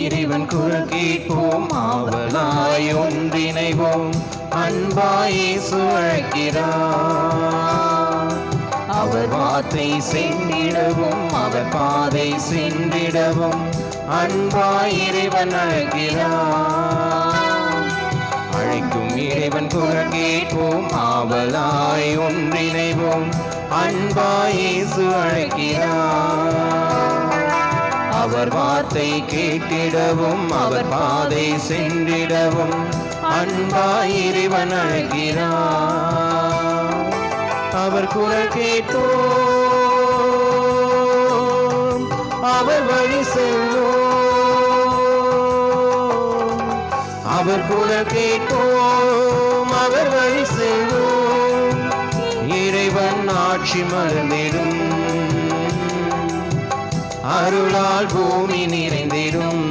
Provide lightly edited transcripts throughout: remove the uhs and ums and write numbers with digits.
இறைவன் குரல் கேட்போம், ஆவலாய் ஒன்றிணைவோம். அன்பாய் இயேசு அழைக்கிறார். அவர் வார்த்தை சென்றிடவும், அவர் பாதை சென்றிடவும் அன்பாய் இறைவன் அழைக்கிறார். அழைக்கும் இறைவன் குரல் கேட்போம், ஆவலாய் ஒன்றிணைவோம். அன்பாய் இயேசு அழைக்கிறார். அவர் வார்த்தை கேட்டிடவும், அவர் பாதை சென்றிடவும் அன்பாய் இறைவன் அழைக்கிறார். அவர் குரல் கேட்போம், அவர் வழி செல்வோம். அவர் குரல் கேட்போம், அவர் வழி செல்வோம். இறைவன் ஆட்சி மலர்ந்திடும், அருளால் பூமி நிறைந்திடும்.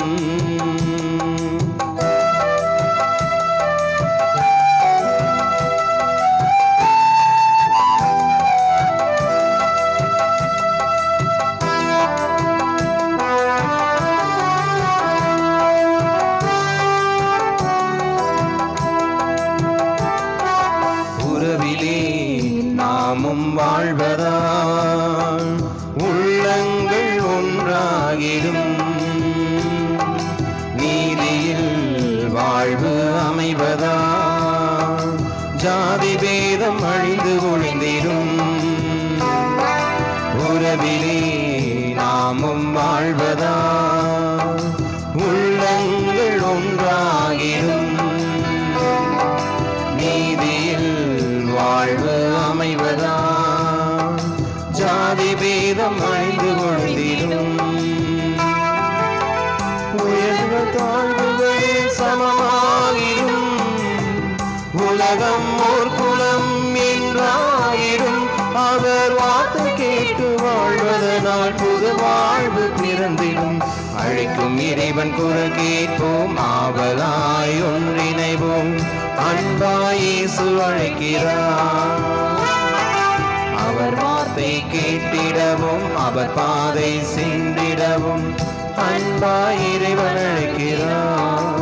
உறவிலே நாமும் வாழ்வதால் உள்ளங்கள் ஒன்றாகிடும். நீதியில் வாழ்வு அமைவதால் ஜாதி பேதம் அழிந்து ஒழிந்திடும். உறவிலே நாமும் வாழ்வதால் உள்ளங்கள் ஒன்றாகிடும். நீதியில் வாழ்வு அமைவதால் ஜாதி பேதம் அழிந்து கொண்டிடும். உயர்வு தாழ்வுகள் சமமாகிடும். உலகம் ஓர் குலம் என்றாயிடும். அவர் வார்த்தை கேட்டு வாழ்வதனால் புது வாழ்வு பிறந்திடும். அழைக்கும் இறைவன் குரல் கேட்போம், ஆவலாய் ஒன்றிணைவோம். அன்பாய் இயேசு அழைக்கிறார். அவர் வார்த்தை கேட்டிடவும், அவர் பாதை சென்றிடவும் அன்பாய் இறைவன் அழைக்கிறார்.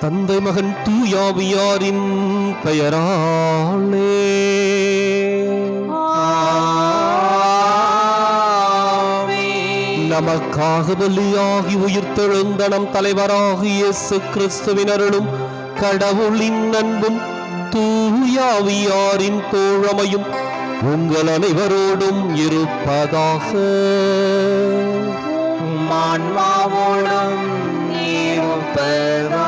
தந்தை மகன் தூயாவியாரின் பெயராலே நமக்காக பலியாகி உயிர்த்தெழுந்த நம் தலைவராகிய இயேசு கிறிஸ்துவின் அருளும் கடவுளின் அன்பும் தூயாவியாரின் தோழமையும் உங்கள் அனைவரோடும் இருப்பதாக. ஆன்மாவோடும் இருப்பதாக.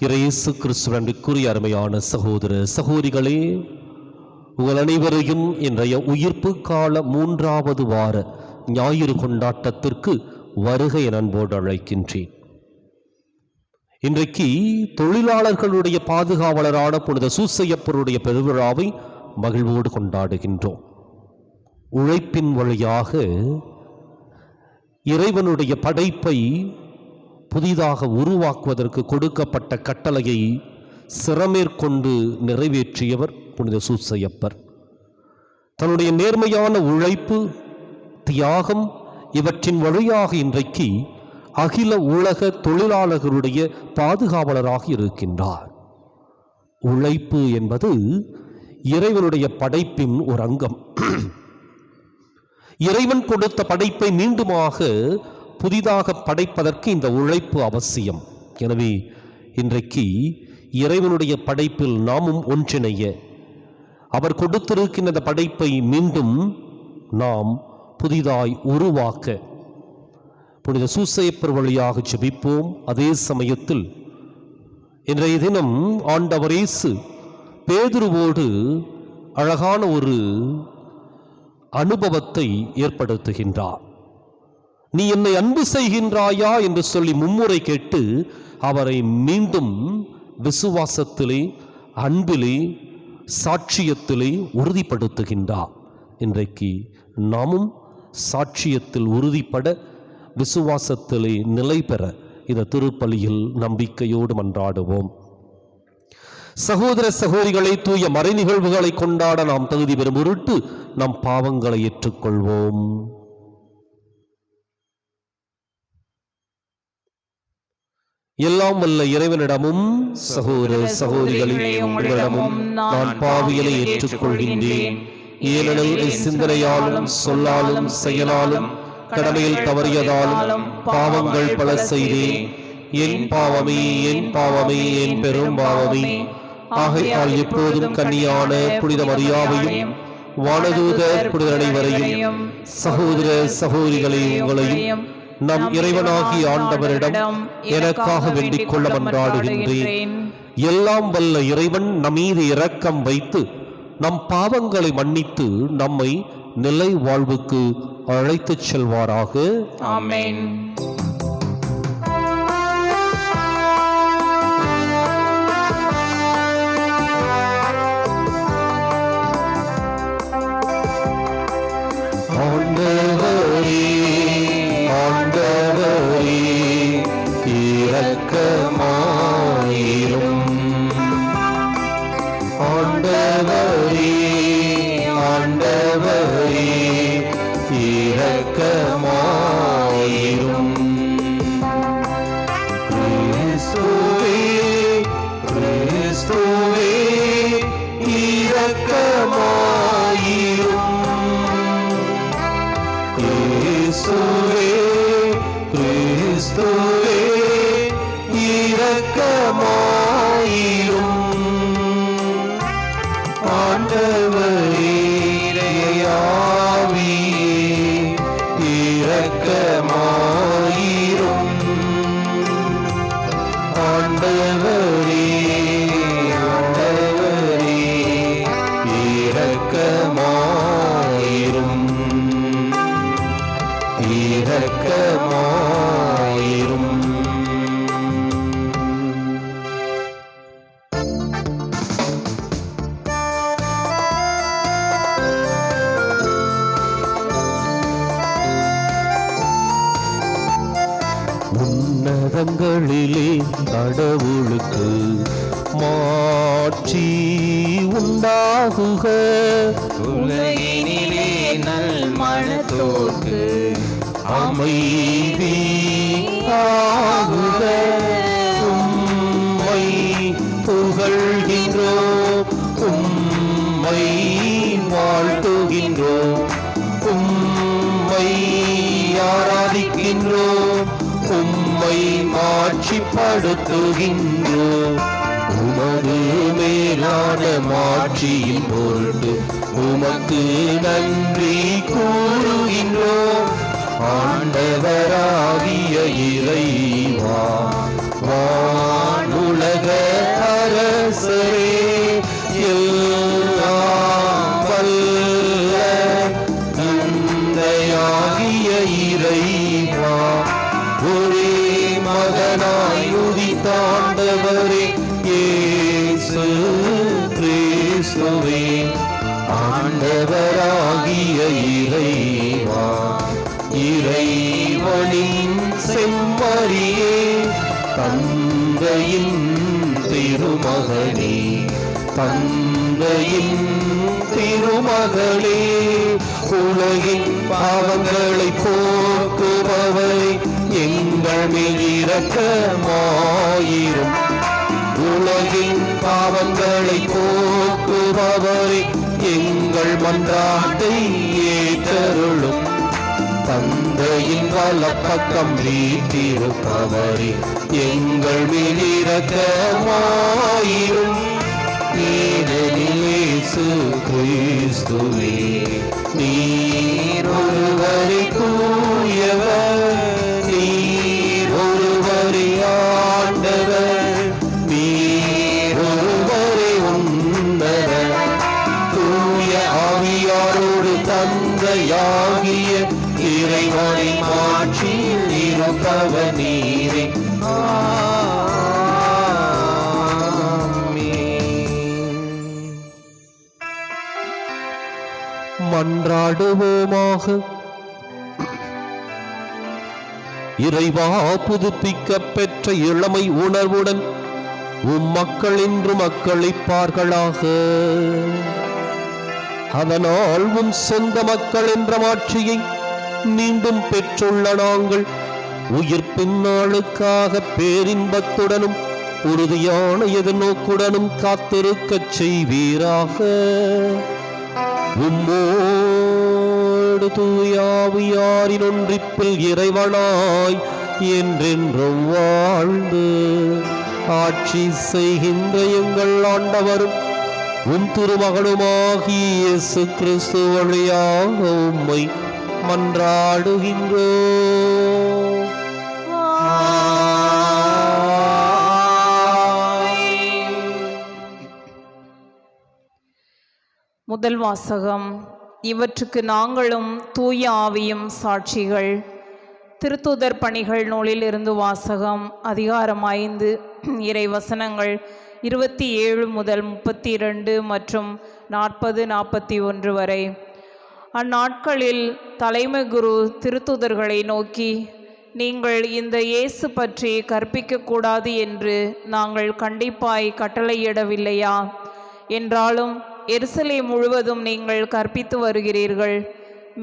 இயேசு கிறிஸ்துவிற்குரிய அருமையான சகோதர சகோதரிகளே, உங்கள் அனைவரையும் இன்றைய உயிர்ப்பு கால 3வது வார ஞாயிறு கொண்டாட்டத்திற்கு வருகை அன்போடு அழைக்கின்றேன். இன்றைக்கு தொழிலாளர்களுடைய பாதுகாவலரான புனித சூசையப்பருடைய பெருவிழாவை மகிழ்வோடு கொண்டாடுகின்றோம். உழைப்பின் வழியாக இறைவனுடைய படைப்பை புதிதாக உருவாக்குவதற்கு கொடுக்கப்பட்ட கட்டளையை சிரமேற்கொண்டு நிறைவேற்றியவர் புனித சூசையப்பர். தன்னுடைய நேர்மையான உழைப்பு, தியாகம் இவற்றின் வழியாக இன்றைக்கு அகில உலக தொழிலாளர்களுடைய பாதுகாவலராக இருக்கின்றார். உழைப்பு என்பது இறைவனுடைய படைப்பின் ஒரு அங்கம். இறைவன் கொடுத்த படைப்பை மீண்டுமாக புதிதாக படைப்பதற்கு இந்த உழைப்பு அவசியம். எனவே இன்றைக்கு இறைவனுடைய படைப்பில் நாமும் ஒன்றிணைய, அவர் கொடுத்திருக்கின்ற இந்த படைப்பை மீண்டும் நாம் புதிதாய் உருவாக்க புனித சூசையப்பர் வழியாக ஜெபிப்போம். அதே சமயத்தில் இன்றைய தினம் ஆண்டவர் இயேசு பேதுருவோடு அழகான ஒரு அனுபவத்தை ஏற்படுத்துகின்றார். நீ என்னை அன்பு செய்கின்றாயா என்று சொல்லி மும்முறை கேட்டு அவரை மீண்டும் விசுவாசத்திலே, அன்பிலே, சாட்சியத்திலே உறுதிப்படுத்துகின்றார். இன்றைக்கு நாமும் சாட்சியத்தில் உறுதிப்பட, விசுவாசத்திலே நிலை பெற இந்த திருப்பலியில் நம்பிக்கையோடு மன்றாடுவோம். சகோதர சகோதரிகளை, தூய மறை நிகழ்வுகளை கொண்டாட நாம் தகுதி பெறும் பொருட்டு நம் பாவங்களை ஏற்றுக்கொள்வோம். எல்லாம் வல்ல இறைவனிடமும் சகோதர சகோதரிகளை உங்களிடமும் நான் பாவியலை ஏற்றுக்கொள்கின்றேன். ஏனெனில் சிந்தனையாலும் சொல்லாலும் செயலாலும் கடமையில் தவறியதாலும் பாவங்கள் பல செய்தேன். என் பாவமே, என் பாவமே, என் பெரும் பாவமே. ஆகையால் எப்போதும் கன்னியான புனித மரியாவையும் வானதூதர் புனிதர் அனைவரையும் சகோதர சகோதரிகளை உங்களையும் நம் இறைவனாகி ஆண்டவரிடம் எனக்காக வேண்டிக் கொள்ள மன்றாடுகின்றேன். எல்லாம் வல்ல இறைவன் நம் மீது இரக்கம் வைத்து நம் பாவங்களை மன்னித்து நம்மை நிலை வாழ்வுக்கு அழைத்துச் செல்வாராக. ஆமென். உன்னதங்களிலே கடவுளுக்கு மாட்சி உண்டாகுக. உலகினிலே நல் மனத்தோர்க்கு அமைதி ஆகுக. உம்மை புகழ்கின்றோம், உம்மை வாழ்த்துகின்றோம், உம்மை ஆராதிக்கின்றோம், உம்மை மாட்சிப்படுத்துகின்றோம். உமது மேலான மாட்சியின் பொருட்டு உமக்கு நன்றி கூறுகின்றோம். ஆண்டவராகிய இறைவா, வானுலக அரசரே, எல்லாம் வல்ல தந்தையாகிய இறைவா, ஒரே மகனாய் உதித்தாண்டவரே இயேசு கிறிஸ்துவே, ஆண்டவராகிய இறைவா, இறைவனின் செம்மறியே, தந்தையின் திருமகனே, தந்தையின் திருமகளே, உலகின் பாவங்களை போக்குபவரை எங்கள் மேல் இரக்கமாயிரும். உலகின் பாவங்களை போக்குபவரை எங்கள் மன்றாட்டை ஏற்றருளும். தந்தையின் வலப்பக்கம் வீற்றிருப்பவரே எங்கள் மேல் இரக்கமாயிரும். ஏனெனில் இயேசு கிறிஸ்துவே, நீர் ஒருவரே தூயவர், நீர் ஒருவரே ஆண்டவர், நீர் ஒருவரே உன்னதர், தூய ஆவியாரோடு தந்தையாகிய இறைவனின் ஆட்சியில் இருப்பவர் நீரே. மன்றாடுவோமாக. இறைவா, புதுப்பிக்க பெற்ற இளமை உணர்வுடன் மக்கள் இன்று மக்களிப்பார்களாக. அதனால் சொந்த மக்கள் என்ற மாட்சியை மீண்டும் பெற்றுள்ள நாங்கள் உயிர்ப்பின் நாளுக்காக பேரின்பத்துடனும் உறுதியான எதிர்நோக்குடனும் காத்திருக்கச் செய்வீராக. உம்மோடு தூயாவியாரின் ஒன்றிப்பில் இறைவனாய் என்றென்றும் வாழ்ந்து ஆட்சி செய்கின்ற எங்கள் ஆண்டவரும் திருமகனுமாகிய இயேசு கிறிஸ்து வழியாக உம்மை மன்றாடுகின்றோம். முதல் வாசகம். இவற்றுக்கு நாங்களும் தூய ஆவியும் சாட்சிகள். திருத்தூதர் பணிகள் நூலில் இருந்து வாசகம். அதிகாரம் 5, இறை வசனங்கள் 27 முதல் 32 மற்றும் 40-41 வரை. அந்நாட்களில் தலைமை குரு திருத்தூதர்களை நோக்கி, நீங்கள் இந்த இயேசு பற்றி கற்பிக்கக்கூடாது என்று நாங்கள் கண்டிப்பாய் கட்டளையிடவில்லையா? என்றாலும் எருசலேம் முழுவதும் நீங்கள் கற்பித்து வருகிறீர்கள்.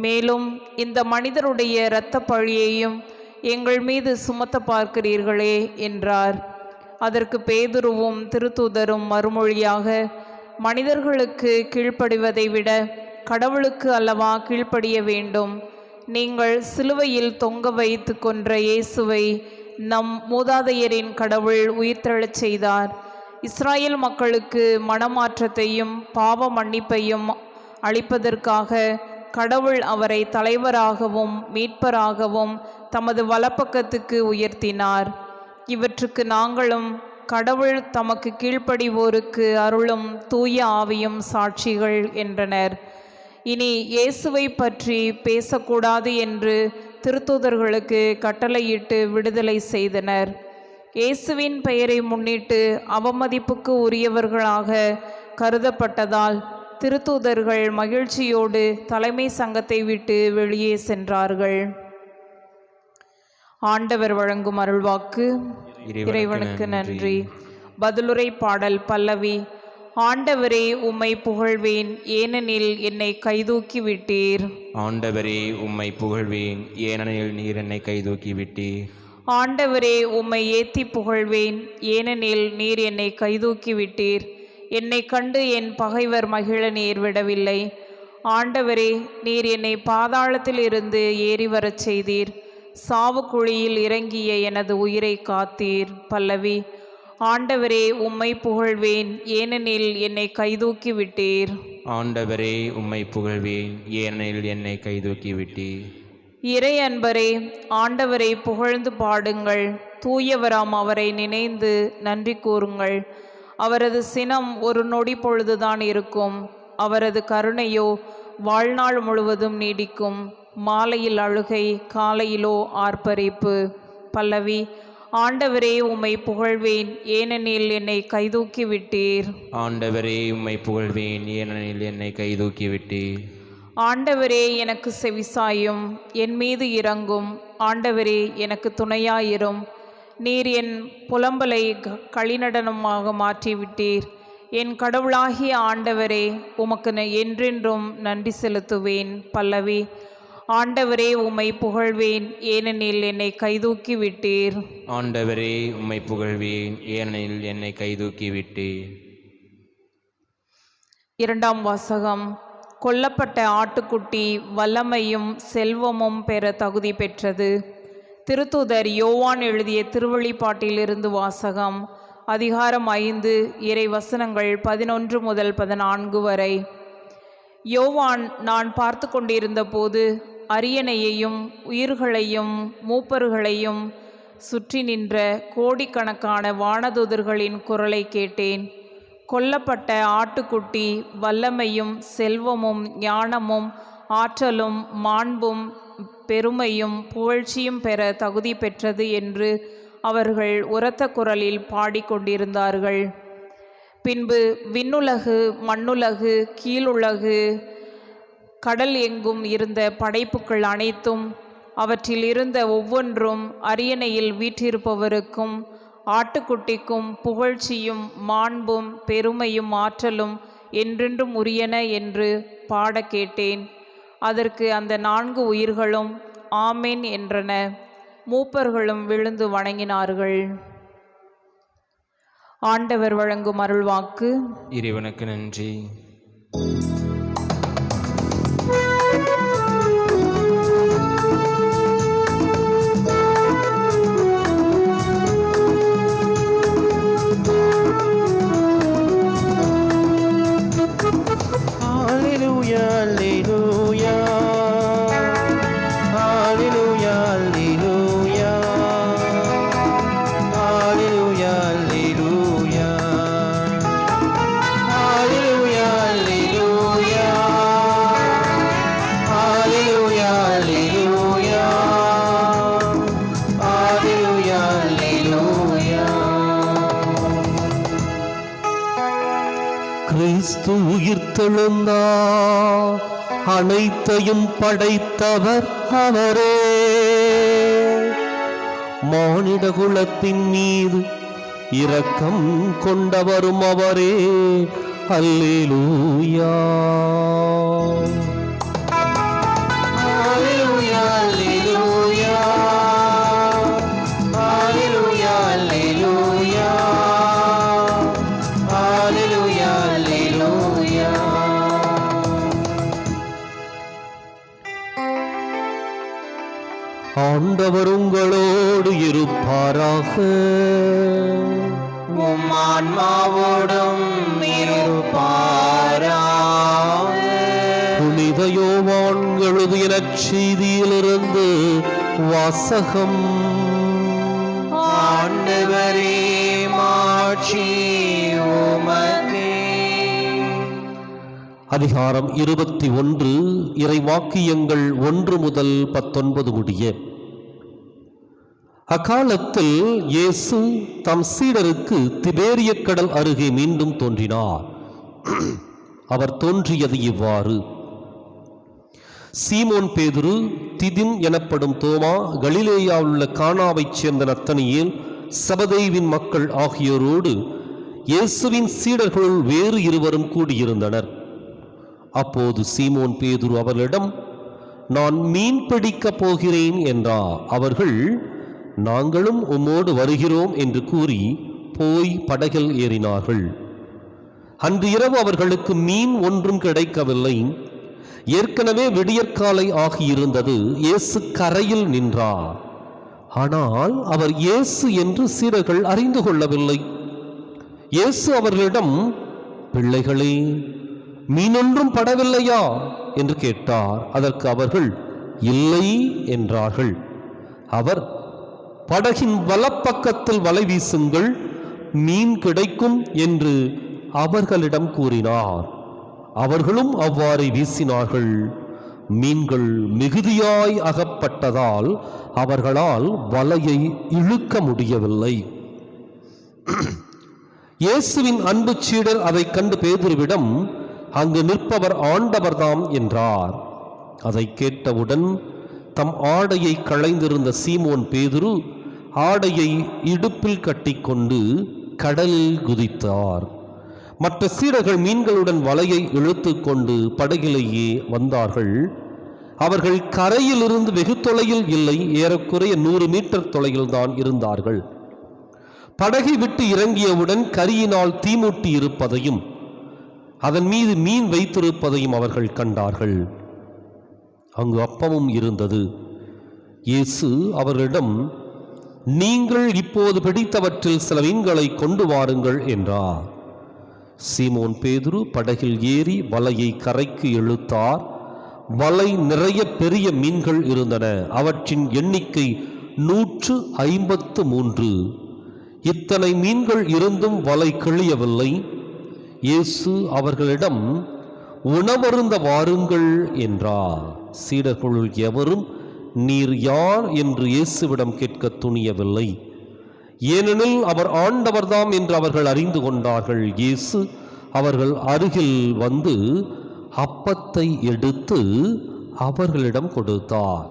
மேலும் இந்த மனிதருடைய இரத்த பழியையும் எங்கள் மீது சுமத்த பார்க்கிறீர்களே என்றார். அதற்கு பேதுருவும் திருத்தூதரும் மறுமொழியாக, மனிதர்களுக்கு கீழ்ப்படிவதை விட கடவுளுக்கு அல்லவா கீழ்ப்படிய வேண்டும். நீங்கள் சிலுவையில் தொங்க வைத்து கொன்ற இயேசுவை நம் மூதாதையரின் கடவுள் உயிர்த்தெழச் செய்தார். இஸ்ராயேல் மக்களுக்கு மனமாற்றத்தையும் பாவ மன்னிப்பையும் அளிப்பதற்காக கடவுள் அவரை தலைவராகவும் மீட்பராகவும் தமது வலப்பக்கத்துக்கு உயர்த்தினார். இவற்றுக்கு நாங்களும் கடவுள் தமக்கு கீழ்ப்படிவோருக்கு அருளும் தூய ஆவியும் சாட்சிகள் என்றனர். இனி இயேசுவை பற்றி பேசக்கூடாது என்று திருத்தூதர்களுக்கு கட்டளையிட்டு விடுதலை செய்தனர். இயேசுவின் பெயரை முன்னிட்டு அவமதிப்புக்கு உரியவர்களாக கருதப்பட்டதால் திருத்தூதர்கள் மகிழ்ச்சியோடு தலைமை சங்கத்தை விட்டு வெளியே சென்றார்கள். ஆண்டவர் வழங்கும் அருள்வாக்கு. இறைவனுக்கு நன்றி. பதிலுரை பாடல் பல்லவி. ஆண்டவரே, உம்மை புகழ்வேன், ஏனெனில் என்னை கைதூக்கி விட்டீர். ஆண்டவரே, உம்மை புகழ்வேன், ஏனெனில் நீர் என்னை கைதூக்கி விட்டீர். ஆண்டவரே, உம்மை ஏத்தி புகழ்வேன், ஏனெனில் நீர் என்னை கைதூக்கி விட்டீர். என்னை கண்டு என் பகைவர் மகிழ நீர் விடவில்லை. ஆண்டவரே, நீர் என்னை பாதாளத்தில் இருந்து ஏறி வரச் செய்தீர். சாவு குழியில் இறங்கிய எனது உயிரை காத்தீர். பல்லவி. ஆண்டவரே, உம்மை புகழ்வேன், ஏனெனில் என்னை கைதூக்கி விட்டீர். ஆண்டவரே, உம்மை புகழ்வேன், ஏனெனில் என்னை கைதூக்கி விட்டீர். இறை அன்பரே, ஆண்டவரை புகழ்ந்து பாடுங்கள். தூயவராம் அவரை நினைந்து நன்றி கூறுங்கள். அவரது சினம் ஒரு நொடி பொழுதுதான் இருக்கும். அவரது கருணையோ வாழ்நாள் முழுவதும் நீடிக்கும். மாலையில் அழுகை, காலையிலோ ஆர்ப்பரிப்பு. பல்லவி. ஆண்டவரே, உம்மை புகழ்வேன், ஏனெனில் என்னை கைதூக்கி விட்டீர். ஆண்டவரே, உம்மை புகழ்வேன், ஏனெனில் என்னை கைதூக்கி விட்டீர். ஆண்டவரே, எனக்கு செவிசாயும், என் மீது இரங்கும். ஆண்டவரே, எனக்கு துணையாயிரும். நீர் என் புலம்பலை களிநடனமாக மாற்றிவிட்டீர். என் கடவுளாகிய ஆண்டவரே, உமக்கு என்றென்றும் நன்றி செலுத்துவேன். பல்லவி. ஆண்டவரே, உம்மை புகழ்வேன், ஏனெனில் என்னை கைதூக்கி விட்டீர். ஆண்டவரே, உம்மை புகழ்வேன், ஏனெனில் என்னை கைதூக்கி விட்டீர். இரண்டாம் வாசகம். கொல்லப்பட்ட ஆட்டுக்குட்டி வல்லமையும் செல்வமும் பெற தகுதி பெற்றது. திருத்தூதர் யோவான் எழுதிய திருவழிப்பாட்டிலிருந்து வாசகம். அதிகாரம் 5, இறை வசனங்கள் 11 முதல் 14 வரை. யோவான் நான் பார்த்து கொண்டிருந்த போது அரியணையையும் உயிர்களையும் மூப்பர்களையும் சுற்றி நின்ற கோடிக்கணக்கான வானதூதர்களின் குரலை கேட்டேன். கொல்லப்பட்ட ஆட்டுக்குட்டி வல்லமையும் செல்வமும் ஞானமும் ஆற்றலும் மாண்பும் பெருமையும் புகழ்ச்சியும் பெற தகுதி பெற்றது என்று அவர்கள் உரத்த குரலில் பாடிக்கொண்டிருந்தார்கள். பின்பு விண்ணுலகு, மண்ணுலகு, கீழுலகு, கடல் எங்கும் இருந்த படைப்புக்கள் அனைத்தும் அவற்றில் இருந்த ஒவ்வொன்றும் அரியணையில் வீற்றிருப்பவருக்கும் ஆட்டுக்குட்டிக்கும் புகழ்ச்சியும் மாண்பும் பெருமையும் ஆற்றலும் என்றென்றும் உரியன என்று பாட கேட்டேன். அதற்கு அந்த 4 உயிர்களும் ஆமென் என்றன. மூப்பர்களும் விழுந்து வணங்கினார்கள். ஆண்டவர் வழங்கும் அருள்வாக்கு. இறைவனுக்கு நன்றி. கிறிஸ்து உயிர்த்தெழுந்தார், அனைத்தையும் படைத்தவர் அவரே. மானிட குலத்தின் மீது இரக்கம் கொண்டவரும் அவரே. அல்லேலூயா. ஆண்டவர் உங்களோடு இருப்பாராக. உம் ஆன்மாவோடும் இருப்பாராக. புனித யோவான் எழுதிய நற்செய்தியிலிருந்து வாசகம். ஆண்டவரே, மாட்சி உமக்கே. அதிகாரம் 21, இறைவாக்கியங்கள் 1 முதல் 19 முடிய. அக்காலத்தில் இயேசு தம் சீடருக்கு திபேரிய கடல் அருகே மீண்டும் தோன்றினார். அவர் தோன்றியது இவ்வாறு: சீமோன் பேதுரு, திதிம் எனப்படும் தோமா, கலிலேயாவில் உள்ள கானாவைச் சேர்ந்த நத்தனியேல், செபதேயுவின் மக்கள் ஆகியோரோடு இயேசுவின் சீடர்களுள் வேறு 2 கூடியிருந்தனர். அப்போது சீமோன் பேதுரு அவர்களிடம், நான் மீன் பிடிக்கப் போகிறேன் என்றார். அவர்கள், நாங்களும் உம்மோடு வருகிறோம் என்று கூறி போய் படகில் ஏறினார்கள். அன்று இரவு அவர்களுக்கு மீன் ஒன்றும் கிடைக்கவில்லை. ஏற்கனவே விடியற்காலை ஆகியிருந்தது. இயேசு கரையில் நின்றார். ஆனால் அவர் இயேசு என்று சீடர்கள் அறிந்து கொள்ளவில்லை. இயேசு அவர்களிடம், பிள்ளைகளே, மீனொன்றும் படவில்லையா என்று கேட்டார். அதற்கு அவர்கள் இல்லை என்றார்கள். அவர், படகின் வலப்பக்கத்தில் வலை வீசுங்கள், மீன் கிடைக்கும் என்று அவர்களிடம் கூறினார். அவர்களும் அவ்வாறு வீசினார்கள். மீன்கள் மிகுதியாய் அகப்பட்டதால் அவர்களால் வலையை இழுக்க முடியவில்லை. இயேசுவின் அன்பு சீடர் அதைக் கண்டு பேதுருவிடம், அங்கு நிற்பவர் ஆண்டவர்தாம் என்றார். அதை கேட்டவுடன் தம் ஆடையை களைந்திருந்த சீமோன் பேதுரு ஆடையை இடுப்பில் கட்டிக்கொண்டு கடலில் குதித்தார். மற்ற சீடர்கள் மீன்களுடன் வலையை இழுத்து கொண்டு படகிலேயே வந்தார்கள். அவர்கள் கரையிலிருந்து வெகு தொலையில் இல்லை, ஏறக்குறைய 100 மீட்டர் தொலையில்தான் இருந்தார்கள். படகை விட்டு இறங்கியவுடன் கரியினால் தீமூட்டி இருப்பதையும் அதன் மீது மீன் வைத்திருப்பதையும் அவர்கள் கண்டார்கள். அங்கு அப்பமும் இருந்தது. இயேசு அவர்களிடம், நீங்கள் இப்போது பிடித்தவற்றில் சில மீன்களை கொண்டு வாருங்கள் என்றார். சீமோன் பேதுரு படகில் ஏறி வலையை கரைக்கு இழுத்தார். வலை நிறைய பெரிய மீன்கள் இருந்தன. அவற்றின் எண்ணிக்கை 153. இத்தனை மீன்கள் இருந்தும் வலை கிழியவில்லை. இயேசு அவர்களிடம், உணவருந்த வாருங்கள் என்றார். சீடர்களுள் எவரும் நீர் யார் என்று இயேசுவிடம் கேட்க துணியவில்லை. ஏனெனில் அவர் ஆண்டவர்தாம் என்று அவர்கள் அறிந்து கொண்டார்கள். இயேசு அவர்கள் அருகில் வந்து அப்பத்தை எடுத்து அவர்களிடம் கொடுத்தார்.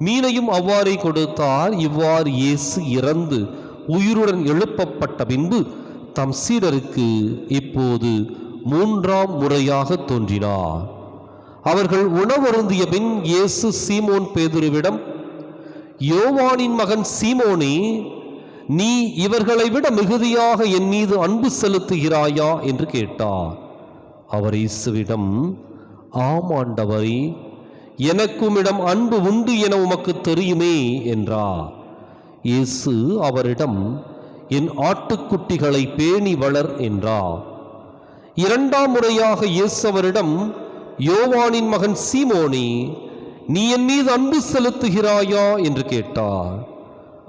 மீனையும் அவ்வாறே கொடுத்தார். இவ்வாறு இயேசு இறந்து உயிருடன் எழுப்பப்பட்ட பின்பு தம் சீடருக்கு இப்போது 3ஆம் முறையாக தோன்றினார். அவர்கள் உணவருந்திய பின் இயேசு சீமோன் பேதுருவிடம், யோவானின் மகன் சீமோனே, நீ இவர்களை விட மிகுதியாக என் மீது அன்பு செலுத்துகிறாயா என்று கேட்டார். அவர் இயேசுவிடம், ஆம் ஆண்டவரே, எனக்கும்மிடம் அன்பு உண்டு என உமக்கு தெரியுமே என்றார். இயேசு அவரிடம், என் ஆட்டுக்குட்டிகளை பேணி வளர் என்றார். 2ஆம் முறையாக இயேசு அவரிடம், யோவானின் மகன் சீமோனே, நீ என் மீது அன்பு செலுத்துகிறாயா என்று கேட்டார்.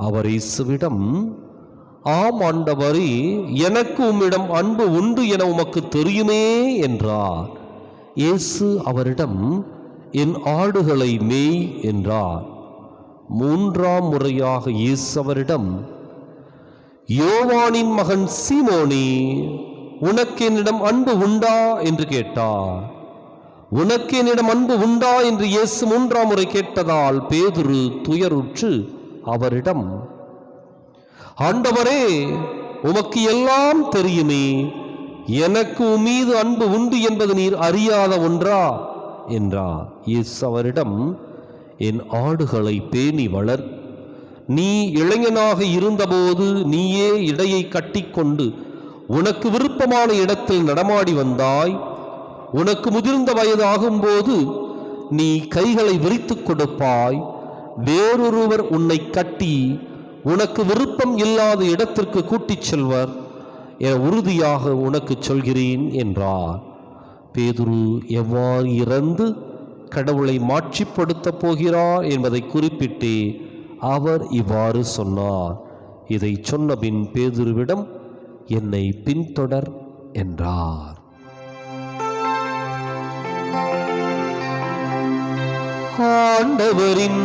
அவர் இயேசுவிடம், ஆம் ஆண்டவரே, எனக்கு உம்மிடம் அன்பு உண்டு என உமக்கு தெரியுமே என்றார். இயேசு அவரிடம், என் ஆடுகளை மேய் என்றார். 3ஆம் முறையாக இயேசு அவரிடம், யோவானின் மகன் சீமோனே, உனக்கு என்னிடம் அன்பு உண்டா என்று கேட்டார். உனக்கு என்னிடம் அன்பு உண்டா என்று இயேசு 3ஆம் முறை கேட்டதால் பேதுரு துயருற்று அவரிடம், ஆண்டவரே, உமக்கு எல்லாம் தெரியுமே, எனக்கு உம்மீது அன்பு உண்டு என்பது நீர் அறியாத ஒன்றா என்றார். இயேசு அவரிடம், என் ஆடுகளை பேணி வளர். நீ இளைஞனாக இருந்தபோது நீயே இடையை கட்டிக்கொண்டு உனக்கு விருப்பமான இடத்தில் நடமாடி வந்தாய். உனக்கு முதிர்ந்த வயது ஆகும்போது நீ கைகளை விரித்துக் கொடுப்பாய். வேறொருவர் உன்னை கட்டி உனக்கு விருப்பம் இல்லாத இடத்திற்கு கூட்டிச் செல்வர் என உறுதியாக உனக்கு சொல்கிறேன் என்றார். பேதுரு எவ்வாறு இறந்து கடவுளை மாட்சிப்படுத்தப் போகிறார் என்பதை குறிப்பிட்டே அவர் இவ்வாறு சொன்னார். இதை சொன்னபின் பேதுருவிடம், என்னை பின்தொடர் என்றார். ஆண்டவரின்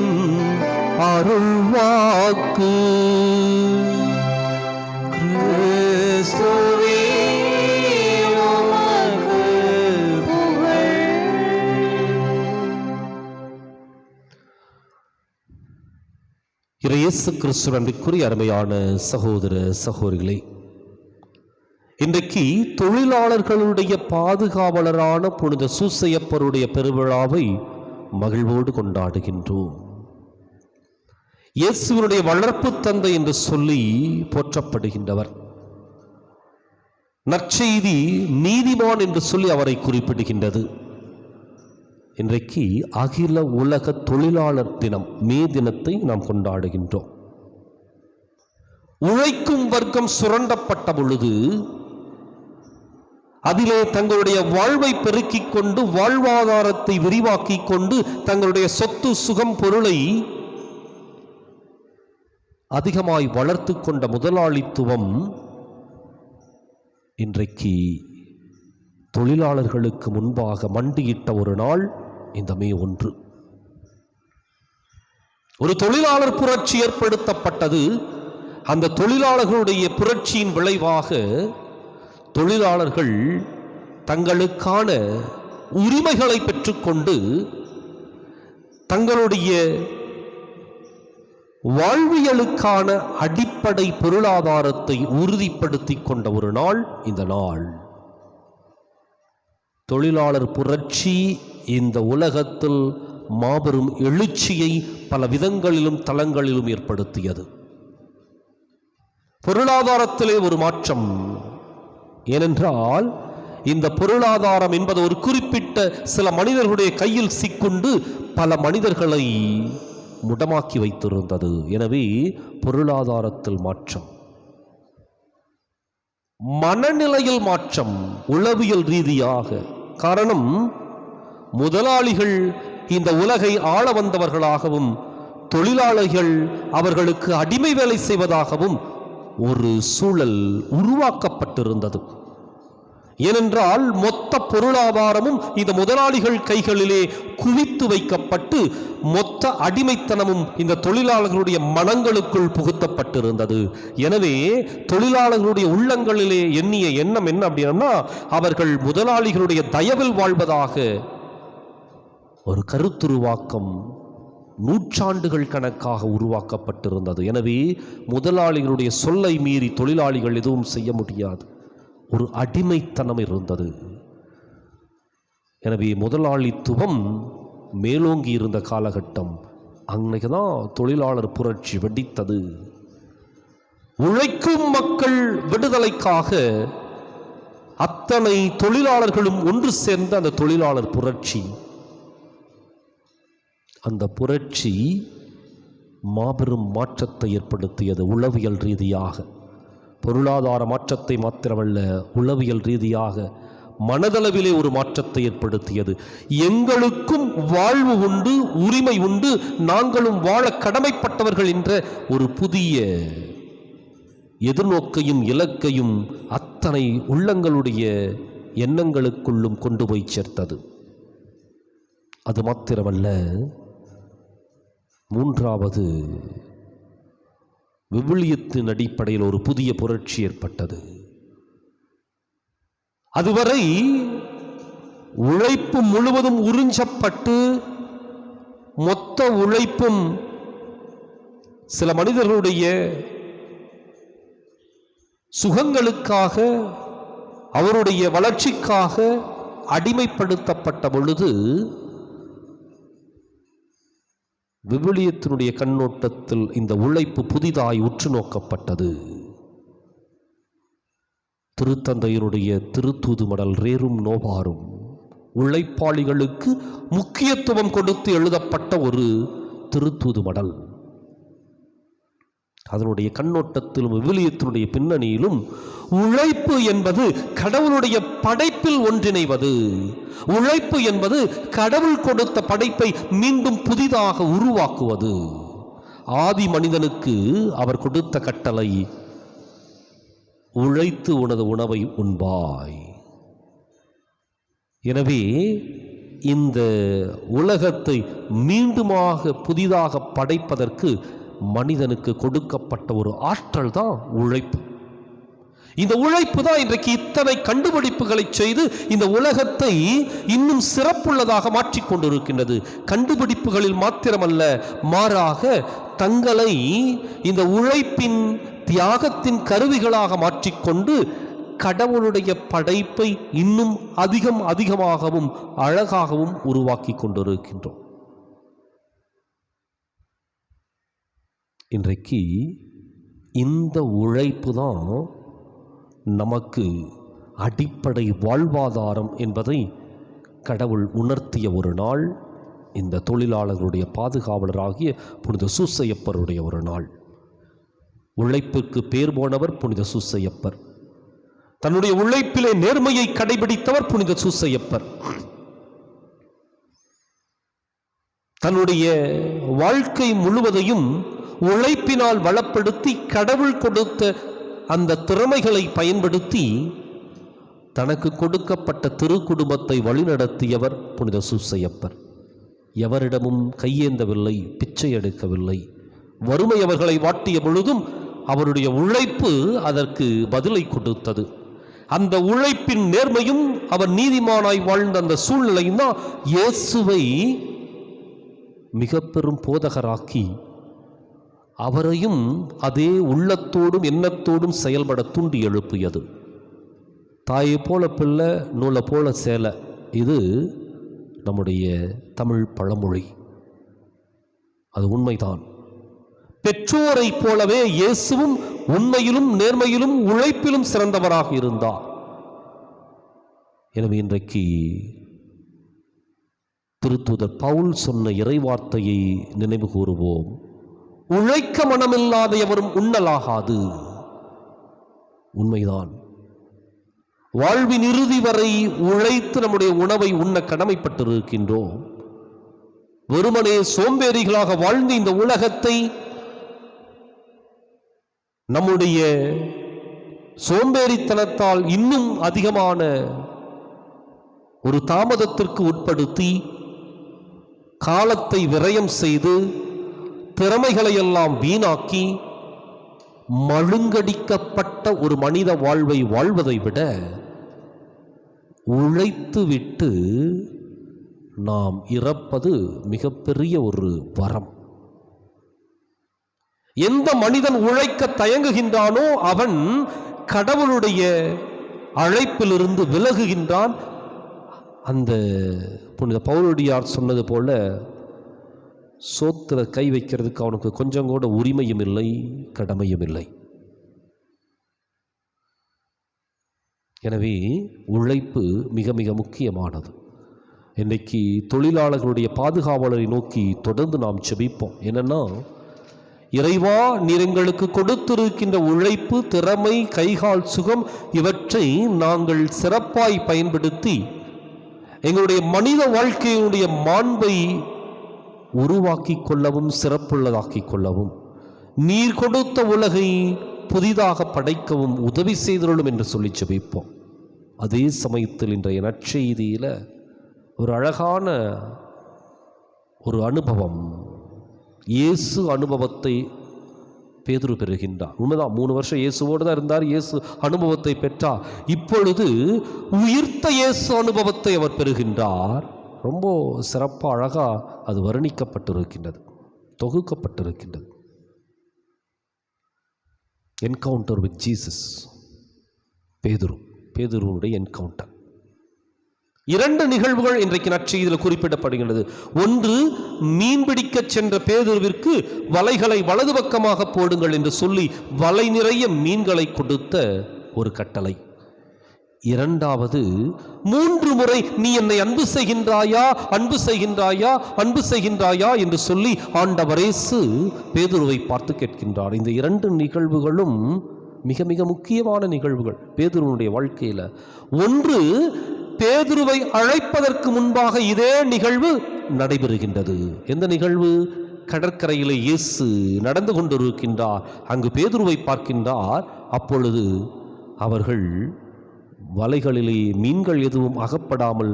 அருள்வாக்கு. கிறிஸ்துவே உமக்கு புகழ். இயேசு கிறிஸ்து அன்பிற்குரிய அருமையான சகோதர சகோதரிகளே, இன்றைக்கு தொழிலாளர்களுடைய பாதுகாவலரான புனித சூசையப்பருடைய பெருவிழாவை மகிழ்வோடு கொண்டாடுகின்றோம். இயேசுவினுடைய வளர்ப்பு தந்தை என்று சொல்லி போற்றப்படுகின்றவர். நற்செய்தி நீதிமான் என்று சொல்லி அவரை குறிப்பிடுகின்றது. இன்றைக்கு அகில உலக தொழிலாளர் தினம், மே தினத்தை நாம் கொண்டாடுகின்றோம். உழைக்கும் வர்க்கம் சுரண்டப்பட்ட பொழுது அதிலே தங்களுடைய வாழ்வை பெருக்கிக் கொண்டு வாழ்வாதாரத்தை விரிவாக்கிக் கொண்டு தங்களுடைய சொத்து சுகம் பொருளை அதிகமாய் வளர்த்து கொண்ட முதலாளித்துவம் இன்றைக்கு தொழிலாளர்களுக்கு முன்பாக மண்டியிட்ட ஒரு நாள் இந்த மே 1. ஒரு தொழிலாளர் புரட்சி ஏற்படுத்தப்பட்டது. அந்த தொழிலாளர்களுடைய புரட்சியின் விளைவாக தொழிலாளர்கள் தங்களுக்கான உரிமைகளை பெற்றுக்கொண்டு தங்களுடைய வாழ்வியலுக்கான அடிப்படை பொருளாதாரத்தை உறுதிப்படுத்தி கொண்ட ஒரு நாள் இந்த நாள். தொழிலாளர் புரட்சி இந்த உலகத்தில் மாபெரும் எழுச்சியை பல விதங்களிலும் தளங்களிலும் ஏற்படுத்தியது. பொருளாதாரத்திலே ஒரு மாற்றம். ஏனென்றால் இந்த பொருளாதாரம் என்பது ஒரு குறிப்பிட்ட சில மனிதர்களுடைய கையில் சிக்குண்டு பல மனிதர்களை முடமாக்கி வைத்திருந்தது. எனவே பொருளாதாரத்தில் மாற்றம், மனநிலையில் மாற்றம், உளவியல் ரீதியாக. காரணம், முதலாளிகள் இந்த உலகை ஆள வந்தவர்களாகவும் தொழிலாளர்கள் அவர்களுக்கு அடிமை வேலை செய்வதாகவும் ஒரு சூழல் உருவாக்கப்பட்டிருந்தது. ஏனென்றால் மொத்த பொருளாதாரமும் இந்த முதலாளிகள் கைகளிலே குவித்து வைக்கப்பட்டு மொத்த அடிமைத்தனமும் இந்த தொழிலாளர்களுடைய மனங்களுக்குள் புகுத்தப்பட்டிருந்தது. எனவே தொழிலாளர்களுடைய உள்ளங்களிலே எண்ணிய எண்ணம் என்ன அப்படின்னா, அவர்கள் முதலாளிகளுடைய தயவில் வாழ்வதாக ஒரு கருத்துருவாக்கம் நூற்றாண்டுகள் கணக்காக உருவாக்கப்பட்டிருந்தது. எனவே முதலாளிகளுடைய சொல்லை மீறி தொழிலாளிகள் எதுவும் செய்ய முடியாது. ஒரு அடிமைத்தனம் இருந்தது. எனவே முதலாளித்துவம் மேலோங்கி இருந்த காலகட்டம். அன்னைக்குதான் தொழிலாளர் புரட்சி வெடித்தது. உழைக்கும் மக்கள் விடுதலைக்காக அத்தனை தொழிலாளர்களும் ஒன்று சேர்ந்த அந்த தொழிலாளர் புரட்சி, அந்த புரட்சி மாபெரும் மாற்றத்தை ஏற்படுத்தியது. உளவியல் ரீதியாக, பொருளாதார மாற்றத்தை மாத்திரமல்ல, உளவியல் ரீதியாக மனதளவிலே ஒரு மாற்றத்தை ஏற்படுத்தியது. எங்களுக்கும் வாழ்வு உண்டு, உரிமை உண்டு, நாங்களும் வாழ கடமைப்பட்டவர்கள் என்ற ஒரு புதிய எதிர்நோக்கையும் இலக்கையும் அத்தனை உள்ளங்களுடைய எண்ணங்களுக்குள்ளும் கொண்டு போய் சேர்த்தது. அது மாத்திரமல்ல, மூன்றாவது விவிலியத்தின் அடிப்படையில் ஒரு புதிய புரட்சி ஏற்பட்டது. அதுவரை உழைப்பு முழுவதும் உறிஞ்சப்பட்டு மொத்த உழைப்பும் சில மனிதர்களுடைய சுகங்களுக்காக, அவருடைய வளர்ச்சிக்காக அடிமைப்படுத்தப்பட்ட பொழுது விவிலியத்தினுடைய கண்ணோட்டத்தில் இந்த உழைப்பு புதிதாய் உற்று நோக்கப்பட்டது. திருத்தந்தையினுடைய திருத்தூது மடல் ரேரும் நோவாரும் உழைப்பாளிகளுக்கு முக்கியத்துவம் கொடுத்து எழுதப்பட்ட ஒரு திருத்தூது மடல். அதனுடைய கண்ணோட்டத்திலும் விவிலியத்தினுடைய பின்னணியிலும் உழைப்பு என்பது கடவுளுடைய படைப்பில் ஒன்றிணைவது. உழைப்பு என்பது கடவுள் கொடுத்த படைப்பை மீண்டும் புதிதாக உருவாக்குவது. ஆதி மனிதனுக்கு அவர் கொடுத்த கட்டளை, உழைத்து உனது உணவை உண்பாய். எனவே இந்த உலகத்தை மீண்டுமாக புதிதாக படைப்பதற்கு மனிதனுக்கு கொடுக்கப்பட்ட ஒரு ஆற்றல் தான் உழைப்பு. இந்த உழைப்பு தான் இன்றைக்கு இத்தனை கண்டுபிடிப்புகளை செய்து இந்த உலகத்தை இன்னும் சிறப்புள்ளதாக மாற்றிக்கொண்டிருக்கின்றது. கண்டுபிடிப்புகளில் மாத்திரமல்ல, மாறாக தங்களை இந்த உழைப்பின் தியாகத்தின் கருவிகளாக மாற்றிக்கொண்டு கடவுளுடைய படைப்பை இன்னும் அதிகமாகவும் அழகாகவும் உருவாக்கி கொண்டிருக்கின்றோம். இன்றைக்கு இந்த உழைப்பு தான் நமக்கு அடிப்படை வாழ்வாதாரம் என்பதை கடவுள் உணர்த்திய ஒரு நாள் இந்த தொழிலாளர்களுடைய பாதுகாவலராகிய புனித சூசையப்பருடைய ஒரு நாள். உழைப்புக்கு பேர் போனவர் புனித சூசையப்பர். தன்னுடைய உழைப்பிலே நேர்மையை கடைபிடித்தவர் புனித சூசையப்பர். தன்னுடைய வாழ்க்கை முழுவதையும் உழைப்பினால் வளப்படுத்தி கடவுள் கொடுத்த அந்த திறமைகளை பயன்படுத்தி தனக்கு கொடுக்கப்பட்ட திருக்குடும்பத்தை வழிநடத்தியவர் புனித சூசையப்பர். எவரிடமும் கையேந்தவில்லை, பிச்சை எடுக்கவில்லை. வறுமை அவர்களை வாட்டிய பொழுதும் அவருடைய உழைப்பு அதற்கு பதிலை கொடுத்தது. அந்த உழைப்பின் நேர்மையும் அவர் நீதிமானாய் வாழ்ந்த அந்த சூழ்நிலையும் தான் இயேசுவை மிக பெரும் போதகராக்கி அவரையும் அதே உள்ளத்தோடும் எண்ணத்தோடும் செயல்பட தூண்டி எழுப்பியது. தாயை போல பிள்ளை, நூலை போல சேலை, இது நம்முடைய தமிழ் பழமொழி. அது உண்மைதான். பெற்றோரை போலவே இயேசுவும் உண்மையிலும் நேர்மையிலும் உழைப்பிலும் சிறந்தவராக இருந்தார். எனவே இன்றைக்கு திருத்தூதர் பவுல் சொன்ன இறைவார்த்தையை நினைவு கூறுவோம். உழைக்க மனமில்லாத எவரும் உண்ணலாகாது. உண்மைதான். வாழ்வின் இறுதி வரை உழைத்து நம்முடைய உணவை உண்ண கடமைப்பட்டிருக்கின்றோம். வெறுமனே சோம்பேறிகளாக வாழ்ந்து இந்த உலகத்தை நம்முடைய சோம்பேறித்தனத்தால் இன்னும் அதிகமான ஒரு தாமதத்திற்கு உட்படுத்தி காலத்தை விரயம் செய்து திறமைகளை எல்லாம் வீணாக்கி மழுங்கடிக்கப்பட்ட ஒரு மனித வாழ்வை வாழ்வதை விட உழைத்துவிட்டு நாம் இறப்பது மிகப்பெரிய ஒரு வரம். எந்த மனிதன் உழைக்க தயங்குகின்றானோ அவன் கடவுளுடைய அழைப்பிலிருந்து விலகுகின்றான். அந்த புனித பவுலடியார் சொன்னது போல சோத்திர கை வைக்கிறதுக்கு அவனுக்கு கொஞ்சம் கூட உரிமையும் இல்லை, கடமையும் இல்லை. எனவே உழைப்பு மிக மிக முக்கியமானது. இன்றைக்கு தொழிலாளர்களுடைய பாதுகாவலரை நோக்கி தொடர்ந்து நாம் செபிப்போம். என்னன்னா, இறைவா, நீர் எங்களுக்கு கொடுத்திருக்கின்ற உழைப்பு, திறமை, கைகால் சுகம் இவற்றை நாங்கள் சிறப்பாய் பயன்படுத்தி எங்களுடைய மனித வாழ்க்கையினுடைய மாண்பை உருவாக்கி கொள்ளவும் சிறப்புள்ளதாக்கிக் கொள்ளவும் நீர் கொடுத்த உலகை புதிதாக படைக்கவும் உதவி செய்தருளும் என்று சொல்லி செபிப்போம். அதே சமயத்தில் இன்றைய நற்செய்தியில் ஒரு அழகான ஒரு அனுபவம், இயேசு அனுபவத்தை பேதுரு பெறுகின்றார். உண்மைதான், 3 வருஷம் இயேசுவோடு தான் இருந்தார், இயேசு அனுபவத்தை பெற்றார். இப்பொழுது உயிர்த்த இயேசு அனுபவத்தை அவர் பெறுகின்றார். ரொம்ப சிறப்பாக அழகாக அது வர்ணிக்கப்பட்டிருக்கின்றது, தொகுக்கப்பட்டிருக்கின்றது. Encounter with Jesus. பேதுருவுடைய என்கவுண்டர். 2 நிகழ்வுகள் இன்றைக்கு நற்செய்தியில் குறிப்பிடப்படுகின்றது. ஒன்று, மீன்பிடிக்க சென்ற பேதுருவிற்கு வலைகளை வலது பக்கமாக போடுங்கள் என்று சொல்லி வலை நிறைய மீன்களை கொடுத்த ஒரு கட்டளை. 2வது, 3 முறை நீ என்னை அன்பு செய்கின்றாயா, அன்பு செய்கின்றாயா, அன்பு செய்கின்றாயா என்று சொல்லி ஆண்டவர் இயேசு பேதுருவை பார்த்து கேட்கின்றார். இந்த 2 நிகழ்வுகளும் மிக மிக முக்கியமான நிகழ்வுகள் பேதுருவுடைய வாழ்க்கையில். ஒன்று, பேதுருவை அழைப்பதற்கு முன்பாக இதே நிகழ்வு நடைபெறுகின்றது. எந்த நிகழ்வு? கடற்கரையிலே இயேசு நடந்து கொண்டிருக்கின்றார். அங்கு பேதுருவை பார்க்கின்றார். அப்பொழுது அவர்கள் வலைகளிலே மீன்கள் எதுவும் அகப்படாமல்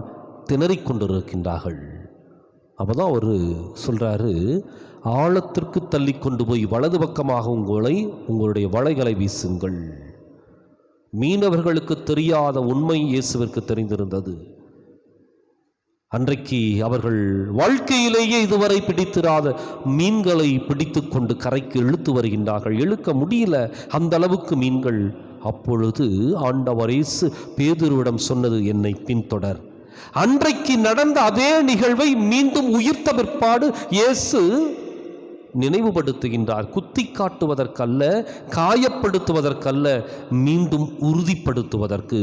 திணறிக் கொண்டிருக்கின்றார்கள். அப்போதான் அவர் சொல்றாரு, ஆழத்திற்கு தள்ளி கொண்டு போய் வலது பக்கமாக உங்களுடைய வலைகளை வீசுங்கள். மீனவர்களுக்கு தெரியாத உண்மை இயேசுவிற்கு தெரிந்திருந்தது. அன்றைக்கு அவர்கள் வாழ்க்கையிலேயே இதுவரை பிடித்திராத மீன்களை பிடித்து கொண்டு கரைக்கு இழுத்து வருகின்றார்கள். இழுக்க முடியல, அந்த அளவுக்கு மீன்கள். அப்பொழுது ஆண்டவர் இயேசு பேதுருவிடம் சொன்னது, என்னை பின்தொடர். அன்றைக்கு நடந்த அதே நிகழ்வை மீண்டும் உயிர்த்த பிற்பாடு இயேசு நினைவுபடுத்துகின்றார். குத்தி காட்டுவதற்கல்ல, காயப்படுத்துவதற்கல்ல, மீண்டும் உறுதிப்படுத்துவதற்கு.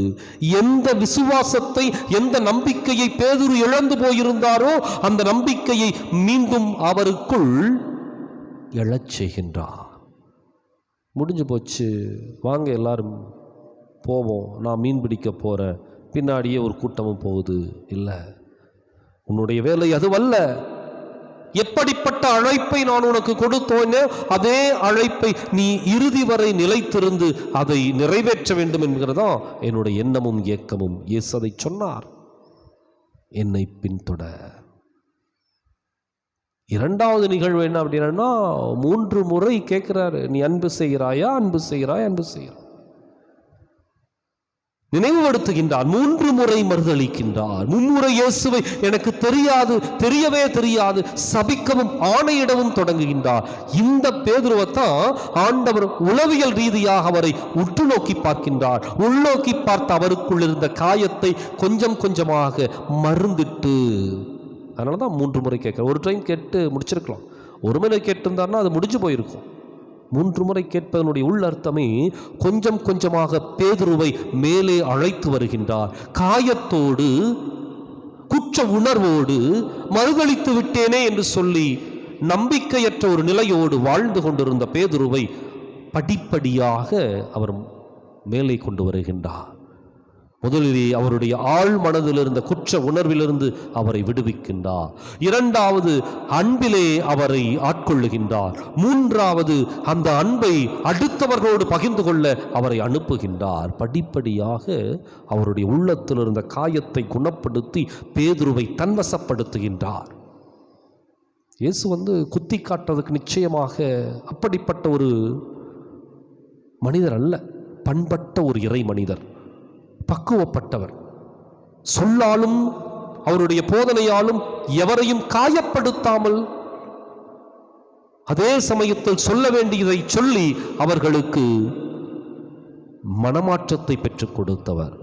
எந்த விசுவாசத்தை, எந்த நம்பிக்கையை பேதுரு இழந்து போயிருந்தாரோ அந்த நம்பிக்கையை மீண்டும் அவருக்குள் எழச் செய்கின்றார். முடிஞ்சு போச்சு, வாங்க எல்லாரும் போவோம், நான் மீன் பிடிக்க போகிறேன், பின்னாடியே ஒரு கூட்டமும் போகுது. இல்லை, உன்னுடைய வேலை அதுவல்ல. எப்படிப்பட்ட அழைப்பை நான் உனக்கு கொடுத்தோனே அதே அழைப்பை நீ இறுதி வரை நிலைத்திருந்து அதை நிறைவேற்ற வேண்டும் என்கிறதா என்னுடைய எண்ணமும் இயக்கமும். இயேசு அதை சொன்னார், என்னை பின்தொடர். 2வது நிகழ்வு என்ன அப்படின்னா, 3 முறை கேட்கிறாரு, நீ அன்பு செய்கிறாயா, அன்பு செய்கிறாய், அன்பு செய்கிறாய். நினைவுபடுத்துகின்றார். 3 முறை மறுதளிக்கின்றார். 3 முறை இயேசுவை எனக்கு தெரியாது, தெரியவே தெரியாது சபிக்கவும் ஆணையிடவும் தொடங்குகின்றார். இந்த பேதுருவைத்தான் ஆண்டவர் உளவியல் ரீதியாக அவரை உற்று நோக்கி பார்க்கின்றார். உள்நோக்கி பார்த்த அவருக்குள் இருந்த காயத்தை கொஞ்சம் கொஞ்சமாக மருந்திட்டு, அதனால தான் 3 முறை கேட்க. ஒரு டைம் கேட்டு முடிச்சிருக்கலாம், ஒரு முறை கேட்டிருந்தார்னா அது முடிஞ்சு போயிருக்கும். 3 முறை கேட்பதனுடைய உள் அர்த்தமே கொஞ்சம் கொஞ்சமாக பேதுருவை மேலே அழைத்து வருகின்றார். காயத்தோடு, குற்ற உணர்வோடு, மறுதளித்து விட்டேனே என்று சொல்லி நம்பிக்கையற்ற ஒரு நிலையோடு வாழ்ந்து கொண்டிருந்த பேதுருவை படிப்படியாக அவர் மேலே கொண்டு வருகின்றார். முதலிலே அவருடைய ஆழ் மனதில் இருந்த குற்ற உணர்விலிருந்து அவரை விடுவிக்கின்றார். இரண்டாவது, அன்பிலே அவரை ஆட்கொள்ளுகின்றார். மூன்றாவது, அந்த அன்பை அடுத்தவர்களோடு பகிர்ந்து கொள்ள அவரை அனுப்புகின்றார். படிப்படியாக அவருடைய உள்ளத்தில் இருந்த காயத்தை குணப்படுத்தி பேதுருவை தன்வசப்படுத்துகின்றார். இயேசு குத்தி காட்டுறதுக்கு நிச்சயமாக அப்படிப்பட்ட ஒரு மனிதர் அல்ல. பண்பட்ட ஒரு இறை மனிதர், பக்குவப்பட்டவர். சொல்லாலும் அவருடைய போதனையாலும் எவரையும் காயப்படுத்தாமல் அதே சமயத்தில் சொல்ல வேண்டியதை சொல்லி அவர்களுக்கு மனமாற்றத்தை பெற்றுக் கொடுத்தவர்.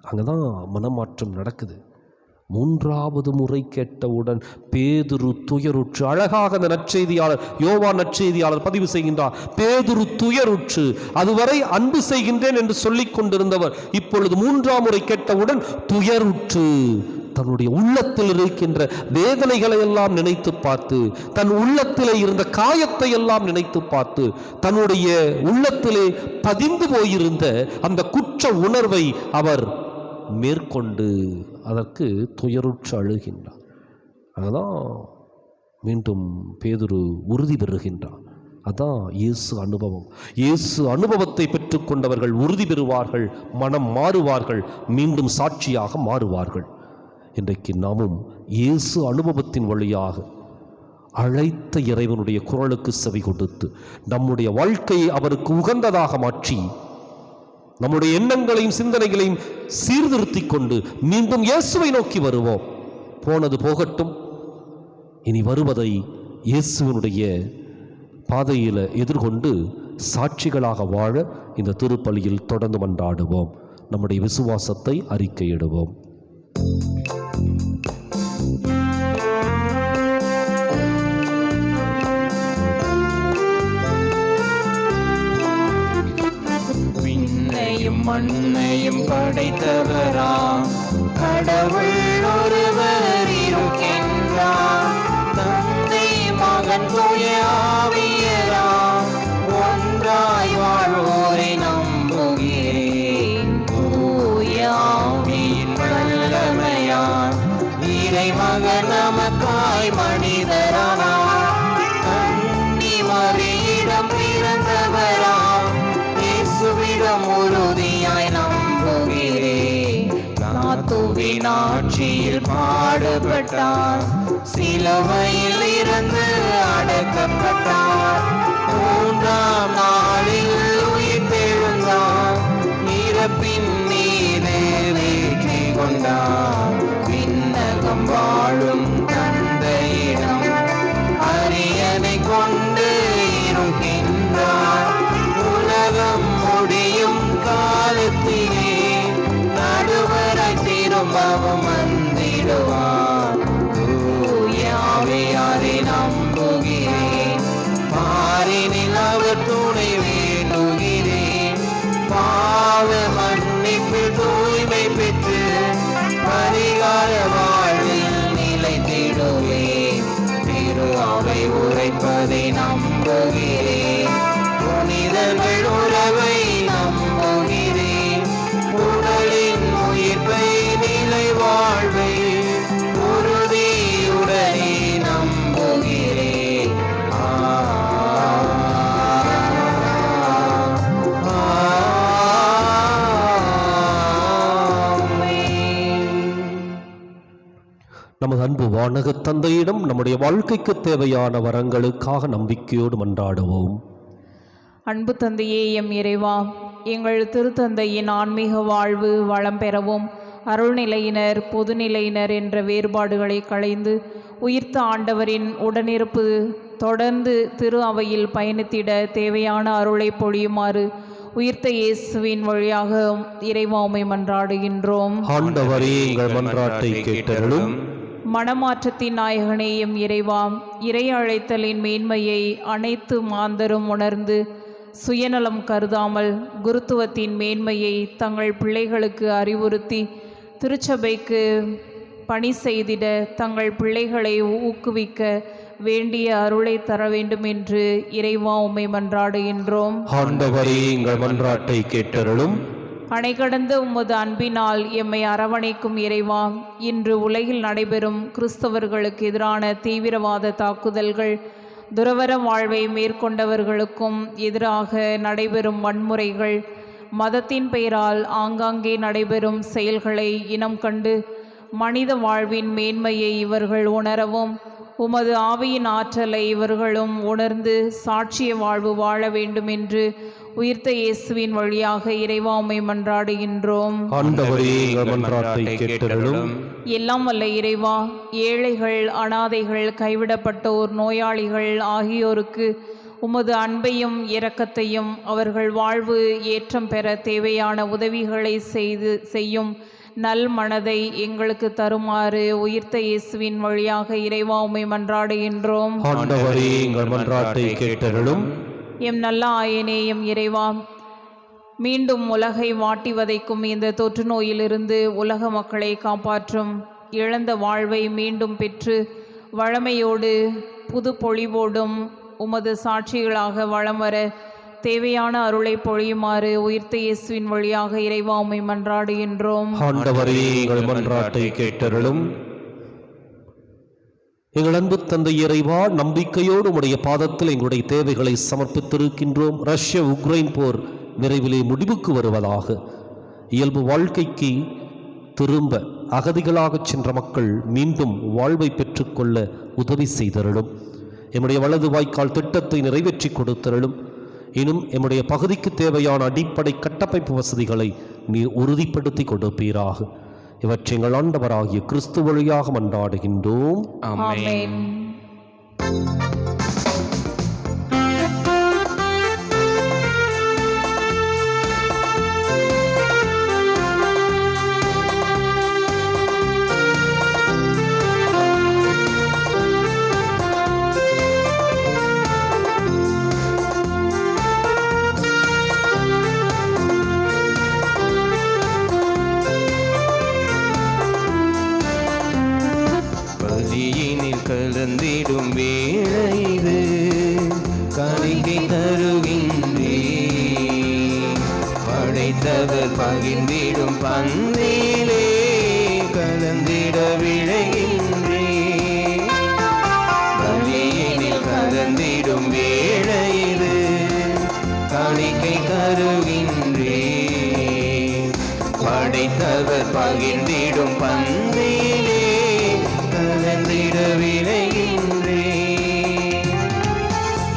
அங்கதான் மனமாற்றம் நடக்குது. மூன்றாவது முறை கேட்டவுடன் பேதுரு துயருற்று, அழகாக அந்த நற்செய்தியாளர், யோவான் நற்செய்தியாளர் பதிவு செய்கின்றார். பேதுரு துயருற்று, அதுவரை அன்பு செய்கின்றேன் என்று சொல்லிக் கொண்டிருந்தவர் இப்பொழுது மூன்றாம் முறை கேட்டவுடன் துயருற்று, தன்னுடைய உள்ளத்தில் இருக்கின்ற வேதனைகளை எல்லாம் நினைத்து பார்த்து, தன் உள்ளத்திலே இருந்த காயத்தை எல்லாம் நினைத்து பார்த்து, தன்னுடைய உள்ளத்திலே பதிந்து போயிருந்த அந்த குற்ற உணர்வை அவர் மேற்கொண்டு அதற்கு துயருற்று அழுகின்றார். அதான் மீண்டும் பேதுரு உறுதி பெறுகின்றார். அதான் இயேசு அனுபவம். இயேசு அனுபவத்தை பெற்றுக்கொண்டவர்கள் உறுதி பெறுவார்கள், மனம் மாறுவார்கள், மீண்டும் சாட்சியாக மாறுவார்கள். இன்றைக்கு நாமும் இயேசு அனுபவத்தின் வழியாக அழைத்த இறைவனுடைய குரலுக்கு செவி கொடுத்து நம்முடைய வாழ்க்கையை அவருக்கு உகந்ததாக மாற்றி நம்முடைய எண்ணங்களையும் சிந்தனைகளையும் சீர்திருத்தி கொண்டு மீண்டும் இயேசுவை நோக்கி வருவோம். போனது போகட்டும், இனி வருவதை இயேசுவினுடைய பாதையில் எதிர்கொண்டு சாட்சிகளாக வாழ இந்த திருப்பலியில் தொடர்ந்து மன்றாடுவோம். நம்முடைய விசுவாசத்தை அறிக்கையிடுவோம். மண்ணையும் படைத்தவராம் கடவுள் ஒருவர் இருக்கின்றார். தந்தை மகன் தூய ஆவியராம் ஒன்றாய் வாழ்வோரை நம்புகிறேன். தூய ஆவியின் வல்லமையால் இறைமகன் நமக்காய் மனிதரானார். கன்னி மரியிடம் பிறந்தவராம் இயேசுவிடம் உறுதியாய் நம்புகிறேன். நாத்துவின் ஆட்சியில் பாடுபட்டார், சிலுவையில் இருந்து அடக்கப்பட்டார். மூன்றாம் நாளில் உயிர்த்தெழுந்தார், இறப்பின் மீது வெற்றி கொண்டார். விண்ணகம் வாழும் தந்தையிடம் அரியணை கொண்டு இருக்கின்றார். உலகம் முடியும் காலத்திலே நடுவராய் திரும்பவும் வந்திடுவார். தூய ஆவியாரை நம்புகிறேன், பாரினில் அவர் துணை வேண்டுகிறேன். பாவ மன்னிப்பில் தூய்மை பெற்று பரிகார வாழ்வில் நிலைத்திடுவேன். திரு அவை உரைப்பதை நம்புகிறேன், புனிதர்கள் உறவை நம்புகிறேன். உடலின் உயிர்ப்பை நிலை வாழ்வை உறுதியுடனே நம்புகிறேன். நமது அன்பு வானக தந்தையிடம் நம்முடைய வாழ்க்கைக்கு தேவையான வரங்களுக்காக நம்பிக்கையோடு மன்றாடுவோம். அன்பு தந்தையே, எம் இறைவா, எங்கள் திருத்தந்தையின் ஆன்மீக வாழ்வு வளம் பெறவும் அருள்நிலையினர் பொதுநிலையினர் என்ற வேறுபாடுகளை களைந்து உயிர்த்த ஆண்டவரின் உடனிருப்பு தொடர்ந்து திரு அவையில் பயணித்திட தேவையான அருளை பொழியுமாறு உயிர்த்த இயேசுவின் வழியாக இறைவா உம்மை மன்றாடுகின்றோம். ஆண்டவரே, எங்கள் மன்றாட்டை கேட்டருளும். மனமாற்றத்தின் நாயகனே, எம் இறைவா, இறை அழைத்தலின் மேன்மையை அனைத்து மாந்தரும் உணர்ந்து சுயநலம் கருதாமல் குருத்துவத்தின் மேன்மையை தங்கள் பிள்ளைகளுக்கு அறிவுறுத்தி திருச்சபைக்கு பணி செய்திட தங்கள் பிள்ளைகளை ஊக்குவிக்க வேண்டிய அருளை தர வேண்டும் என்று இறைவா உம்மை மன்றாடுகின்றோம். ஆண்டவரே, எங்கள் மன்றாட்டை கேட்டருளும். அணை கடந்த உமது அன்பினால் எம்மை அரவணைக்கும் இறைவா, இன்று உலகில் நடைபெறும் கிறிஸ்தவர்களுக்கு எதிரான தீவிரவாத தாக்குதல்கள், துறவற வாழ்வை மேற்கொண்டவர்களுக்கும் எதிராக நடைபெறும் வன்முறைகள், மதத்தின் பெயரால் ஆங்காங்கே நடைபெறும் செயல்களை இனம் கண்டு மனித வாழ்வின் மேன்மையை இவர்கள் உணரவும், உமது ஆவியின் ஆற்றலை இவர்களும் உணர்ந்து சாட்சிய வாழ்வு வாழ வேண்டும் என்று உயிர்த்த இயேசுவின் வழியாக இறைவா உம்மை மன்றாடுகின்றோம். ஆண்டவரே, எங்கள் மன்றாட்டை கேட்டருளும். எல்லாம் வல்ல இறைவா, ஏழைகள், அனாதைகள், கைவிடப்பட்டோர், நோயாளிகள் ஆகியோருக்கு உமது அன்பையும் இரக்கத்தையும் அவர்கள் வாழ்வு ஏற்றம் பெற தேவையான உதவிகளை செய்யும் நல் மனதை எங்களுக்கு தருமாறு உயிர்த்த இயேசுவின் வழியாக இறைவா உம்மை மன்றாடுகின்றோம். ஆண்டவரே, எங்கள் மன்றாட்டை கேட்டருளும். எம் நல்ல ஆயனே, எம் இறைவா, மீண்டும் உலகை வாட்டி வதைக்கும் இந்த தொற்று நோயிலிருந்து உலக மக்களை காப்பாற்றும், இழந்த வாழ்வை மீண்டும் பெற்று வளமையோடு புது பொழிவோடும் உமது சாட்சிகளாக வளம் வர தேவையான அருளை பொழியுமாறு உயிர்த்த இயேசுவின் வழியாக இறைவா உம்மை மன்றாடுகின்றோம். ஆண்டவரே, எங்கள் மன்றாட்டை கேட்டருளும். எங்கள் அன்பு தந்தை இறைவா, நம்பிக்கையோடு உம்முடைய பாதத்தில் எங்களுடைய தேவைகளை சமர்ப்பித்திருக்கின்றோம். ரஷ்ய உக்ரைன் போர் விரைவிலே முடிவுக்கு வருவதாக, இயல்பு வாழ்க்கைக்கு திரும்ப அகதிகளாக சென்ற மக்கள் மீண்டும் வாழ்வை பெற்றுக்கொள்ள உதவி செய்தருளும். எம்முடைய வலது வாய்க்கால் திட்டத்தை நிறைவேற்றி கொடுத்தருளும். இன்னும் எம்முடைய பகுதிக்கு தேவையான அடிப்படை கட்டமைப்பு வசதிகளை நீர் உறுதிப்படுத்தி கொடுப்பீராக. இவற்றை எங்கள் ஆண்டவராகிய கிறிஸ்து வழியாக மன்றாடுகின்றோம். ஆமென். கலந்திடும் வேளை இது, காணிக்கை தருகின்றே, படைத்தவர் பகிர்ந்திடும் பந்திலே கலந்திட விழைகின்றே. பலியினில் கலந்திடும் வேளை இது, காணிக்கை தருகின்றே, படைத்தவர் பகிர்ந்திடும் பந்திலே கலந்திட விளைகின்றே.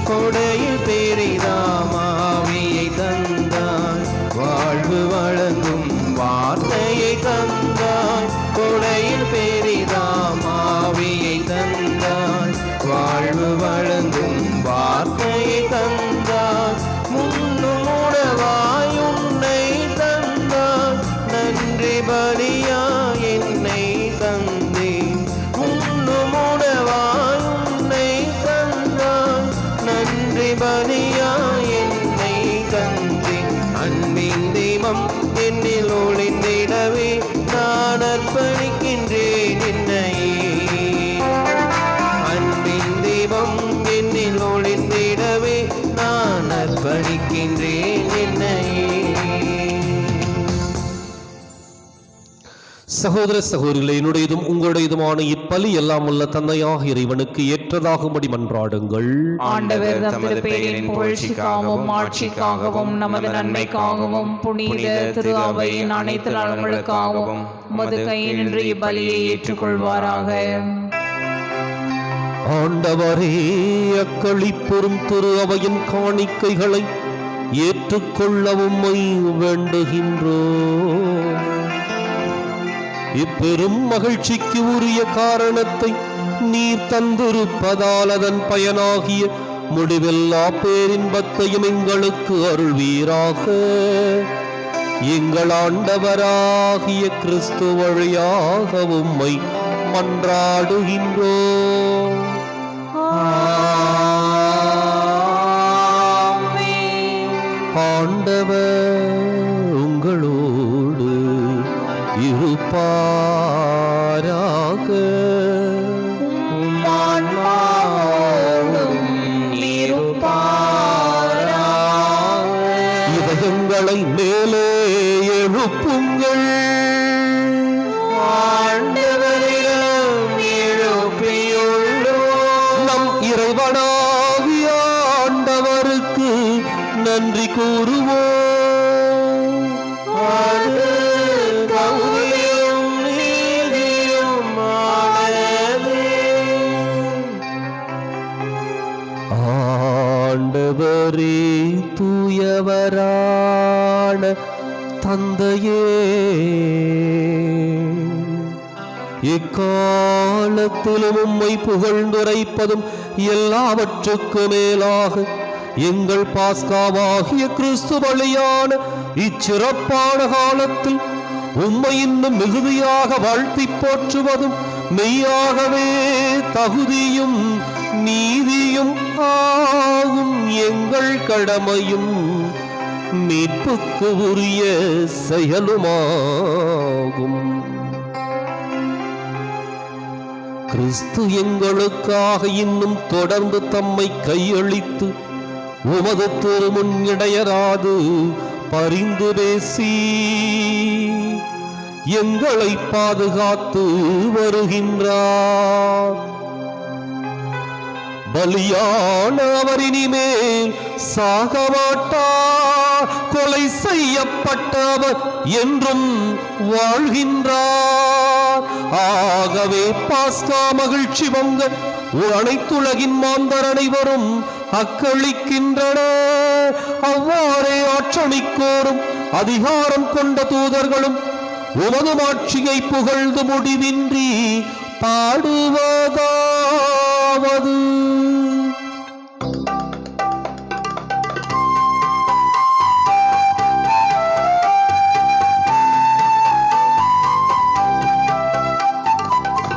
கொடையில் பெரிதாம் ஆவியை தந்தாய், வாழ்வு வழங்கும் வார்த்தையை தந்தாய். கொடையில் பெரிதாம் ஆவியை தந்தாய், வாழ்வு வழங்கும் வார்த்தையை தந்தாய். முன்னும் உணவாய் உன்னை தந்தாய், நன்றி பலியாய் என்னை தந்தேன். முன்னும் உணவாய் உன்னை தந்தாய், நன்றி பலியாய் என்னை தந்தேன். அன்பின் தெய்வம் என்னில் ஒளிந்திடவே நான் அர்ப்பணிக்கின்றேன் என்னையே. அன்பின் தெய்வம் என்னில் ஒளிந்திடவே நான் அர்ப்பணிக்கின்றேன் என்னையே. சகோதர சகோதரிகளே, என்னுடையதும் உங்களுடையதுமான இப்பலி எல்லாம் உள்ள தந்தையாக இறைவனுக்கு ஏற்றதாகும்படி மன்றாடுங்கள். ஆண்டவர் தமது பெயரின் புகழ்ச்சிக்காகவும் ஆட்சிக்காகவும் நமது நன்மைக்காகவும் புனித திரு அவையின் அனைத்து நலன்களுக்காகவும் உமது கையினின்று இப்பலியை ஏற்றுக்கொள்வாராக. ஆண்டவரே, அக்களிப்பெறும் திரு அவையின் காணிக்கைகளை ஏற்றுக்கொள்ள உம்மை வேண்டுகின்றோம். இப்பெரும் மகிழ்ச்சிக்கு உரிய காரணத்தை நீர் தந்திருப்பதால் அதன் பயனாகிய முடிவில்லா பேரின்பத்தையும் எங்களுக்கு அருள்வீராக. எங்கள் ஆண்டவராகிய கிறிஸ்து வழியாக உம்மை மன்றாடுகின்றோம். ஆண்டவர் உங்களோடு இருப்பாராக. இதயங்களை மேலே இறைவனாகிய ஆண்டவருக்கு நன்றி கூறுவோம். அது தகுதியும் நீதியுமானதே. ஆண்டவரே தூயவரான தந்தையே, எக்காலத்திலும் உம்மை புகழ்ந்துரைப்பதும் எல்லாவற்றுக்கு மேலாக எங்கள் பாஸ்காவாகிய கிறிஸ்து வழியான இச்சிறப்பான காலத்தில் உம்மை இன்னும் மிகுதியாக வாழ்த்தி போற்றுவதும் மெய்யாகவே தகுதியும் நீதியும் ஆகும் எங்கள் கடமையும் மீட்புக்கு உரிய செயலுமாகும். கிறிஸ்து எங்களுக்காக இன்னும் தொடர்ந்து தம்மை கையளித்து உமது திருமுன் இடையராது பரிந்து பேசி எங்களை பாதுகாத்து வருகின்றார். பலியான அவர் இனிமேல் சாக மாட்டார், கொலை செய்யப்பட்டவர் என்றும் வாழ்கின்றார். ஆகவே பாஸ்கா மகிழ்ச்சி பொங்க அனைத்துலகின் மாந்தர் அனைவரும் அக்களிக்கின்றன. அவ்வாறே ஆற்றணிக்கோரும் அதிகாரம் கொண்ட தூதர்களும் உமது மாட்சியை புகழ்ந்து முடிவின்றி பாடுவதாவது.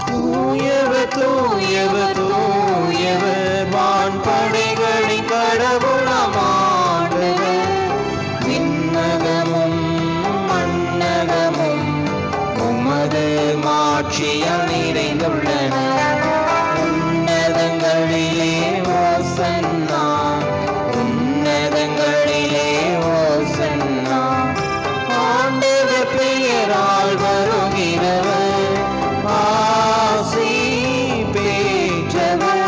தூயவர் தூயவர் தூயவர் வான்படைகளின் கடவுளாம் ஆண்டவர். விண்ணகமும் மண்ணகமும் உமது மாட்சியால் நிறைந்துள்ளன. உன்னதங்களிலே ஓசன்னா, உன்னதங்களிலே ஓசன்னா. ஆண்டவர் பெயரால் வருகிறவர் ஆசி பெற்றவர்.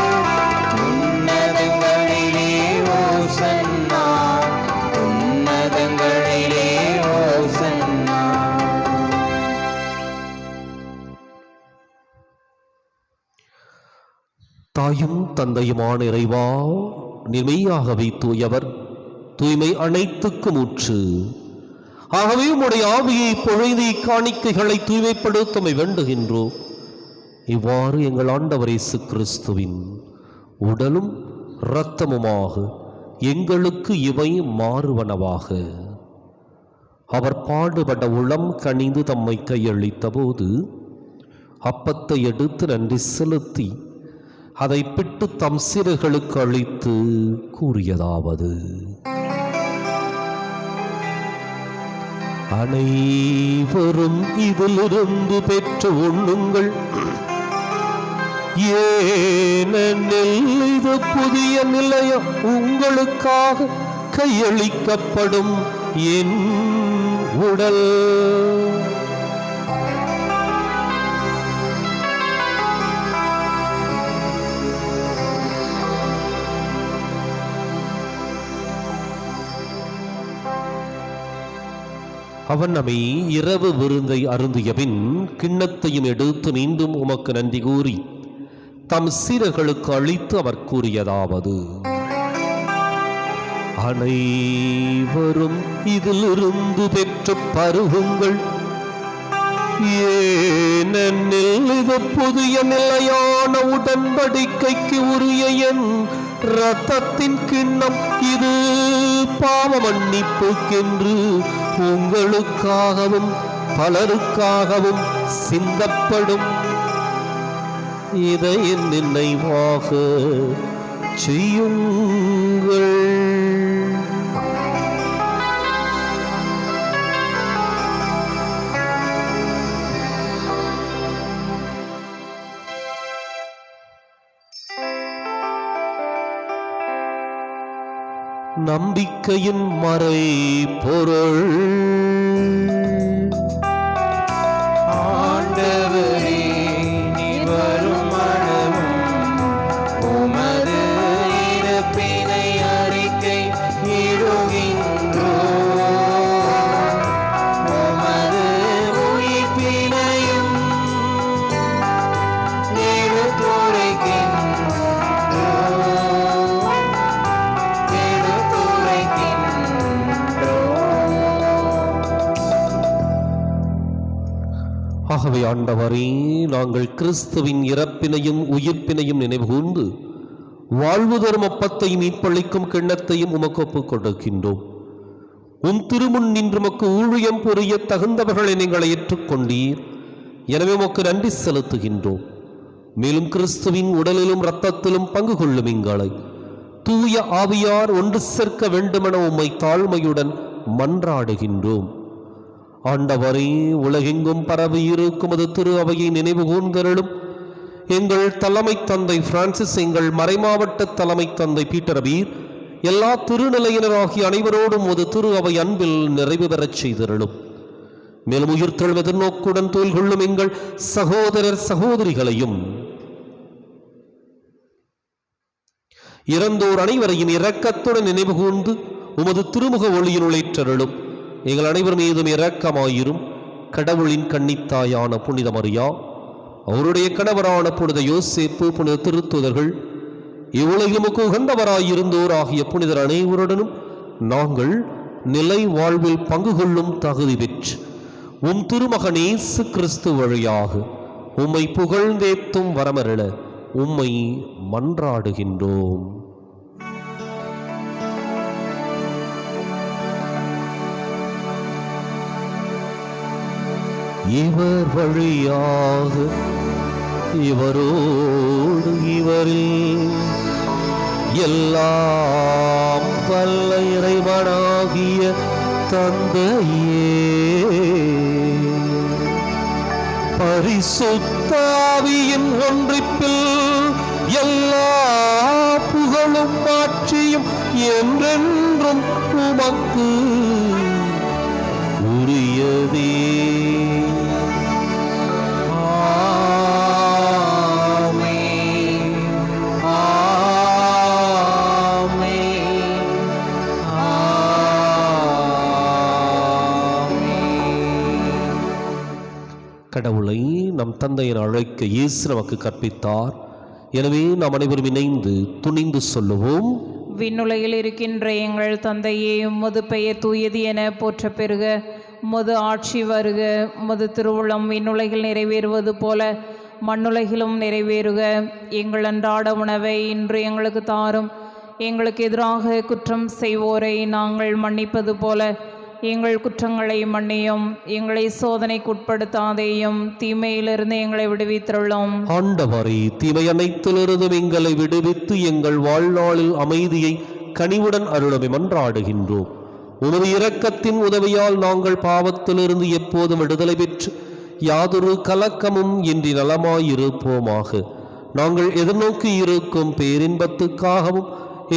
உன்னதங்களிலே ஓசன்னா, உன்னதங்களிலே ஓசன்னா. தாயும் தந்தையுமான இறைவா, நிர்மையாகவே தூயவர், தூய்மை அனைத்துக்கும் ஊற்று. ஆகவே உம்முடைய ஆவியை பொழுதி காணிக்கைகளை தூய்மைப்படுத்தமை வேண்டுகின்றோம். இவ்வாறு எங்கள் ஆண்டவர் இயேசு கிறிஸ்துவின் உடலும் இரத்தமுமாக எங்களுக்கு இவை மாறுவனவாக. அவர் பாடுபட உளம் கனிந்து தம்மை கையளித்த போது அப்பத்தை எடுத்து நன்றி செலுத்தி அதை பிட்டு தம் சீடர்களுக்கு அளித்து கூறியதாவது: அனைவரும் இதிலிருந்து பெற்று உண்ணுங்கள், ஏனெனில் இது புதிய நிலையம் உங்களுக்காக கையளிக்கப்படும் என் உடல். அவன் நம்மை இரவு விருந்தை அருந்திய பின் கிண்ணத்தையும் எடுத்து மீண்டும் உமக்கு நன்றி கூறி தம் சீடர்களுக்கு அளித்து அவர் கூறியதாவது: அனைவரும் இதிலிருந்து பெற்று பருகுங்கள், ஏனெனில் இது புதிய நிலையான உடன்படிக்கைக்கு உரிய என் இரத்தத்தின் கிண்ணம். இது பாவ மன்னிப்புக்கென்று உங்களுக்காகவும் பலருக்காகவும் சிந்தப்படும். இதை என் நினைவாக செய்யுங்கள். நம்பிக்கையின் மறை பொருள். ஆண்டவரே, நீர் வரும் மனமும் உமது ஆண்டவரே, நாங்கள் கிறிஸ்துவின் இறப்பினையும் உயிர்ப்பினையும் நினைவுகூர்ந்து வாழ்வு தரும் அப்பத்தையும் மீட்பளிக்கும் கிண்ணத்தையும் உமக்கு ஒப்புக் கொடுக்கின்றோம். உம் திருமுன் நின்று உமக்கு ஊழியம் புரிய தகுந்தவர்களை நீங்கள் ஏற்றுக்கொண்டீர். எனவே உமக்கு நன்றி செலுத்துகின்றோம். மேலும் கிறிஸ்துவின் உடலிலும் இரத்தத்திலும் பங்கு கொள்ளும் எங்களை தூய ஆவியார் ஒன்று சேர்க்க வேண்டுமென உம்மை தாழ்மையுடன் மன்றாடுகின்றோம். ஆண்டவரே, உலகெங்கும் பரவி இருக்கும் அது திரு அவையை நினைவு கூர்ந்தருளும். எங்கள் தலைமை தந்தை பிரான்சிஸ், எங்கள் மறைமாவட்ட தலைமை தந்தை பீட்டர் பீர், எல்லா திருநிலையினராகிய அனைவரோடும் ஒரு திரு அவை அன்பில் நிறைவு பெறச் செய்தருளும். மேலும் உயிர்த்தெழும் எதிர்நோக்குடன் தோல் கொள்ளும் எங்கள் சகோதரர் சகோதரிகளையும் இறந்தோர் அனைவரையும் இரக்கத்துடன் நினைவு கூர்ந்து உமது திருமுக ஒளியினுள் ஏற்றருளும். எங்கள் அனைவர் மீதும் இரக்கமாயிரும். கடவுளின் கன்னித்தாயான புனித மரியா, அவருடைய கணவரான புனித யோசேப்பு, புனித திருத்துதர்கள், இவ்வுலகிலுமுக்கு உகந்தவராயிருந்தோர் ஆகிய புனிதர் அனைவருடனும் நாங்கள் நிலை வாழ்வில் பங்கு கொள்ளும் தகுதி பெற்று உம் திருமகன் இயேசு கிறிஸ்து வழியாக உம்மை புகழ்ந்தேத்தும் வரமருள உம்மை மன்றாடுகின்றோம். இவர் வழியாக இவரோடு இவரில் எல்லாம் வல்ல இறைவனாகிய தந்தையே, பரிசுத்த ஆவியின் ஒன்றிப்பில் எல்லா புகழும் ஆட்சியும் என்றென்றும் உமக்கு உரியதே. கடவுளை நம் தந்தையின் அழைக்க இயேசு நமக்கு கற்பித்தார். எனவே நாம் அனைவரும் இணைந்து துணிந்து சொல்லுவோம். விண்ணுலகில் இருக்கின்ற எங்கள் தந்தையே, உமது பெயர் தூயது என போற்ற பெறுக. உமது ஆட்சி வருக. உமது திருவுளம் விண்ணுலகில் நிறைவேறுவது போல மண்ணுலகிலும் நிறைவேறுக. எங்கள் அன்றாட உணவை இன்று எங்களுக்கு தாரும். எங்களுக்கு எதிராக குற்றம் செய்வோரை நாங்கள் மன்னிப்பது போல எங்கள் குற்றங்களை மன்னியும். எங்களை சோதனைக்குட்படுத்தாதேயும், தீமையிலிருந்து எங்களை விடுவித்தருளும். ஆண்டவரே, தீமை அனைத்திலிருந்தும் எங்களை விடுவித்து எங்கள் வாழ்நாளில் அமைதியை கனிவுடன் அருளவை மன்றாடுகின்றோம். உமது இரக்கத்தின் உதவியால் நாங்கள் பாவத்திலிருந்து எப்போதும் விடுதலை பெற்று யாதொரு கலக்கமும் இன்றி நலமாயிருப்போமாக. நாங்கள் எதிர்நோக்கி இருக்கும் பேரின்பத்துக்காகவும்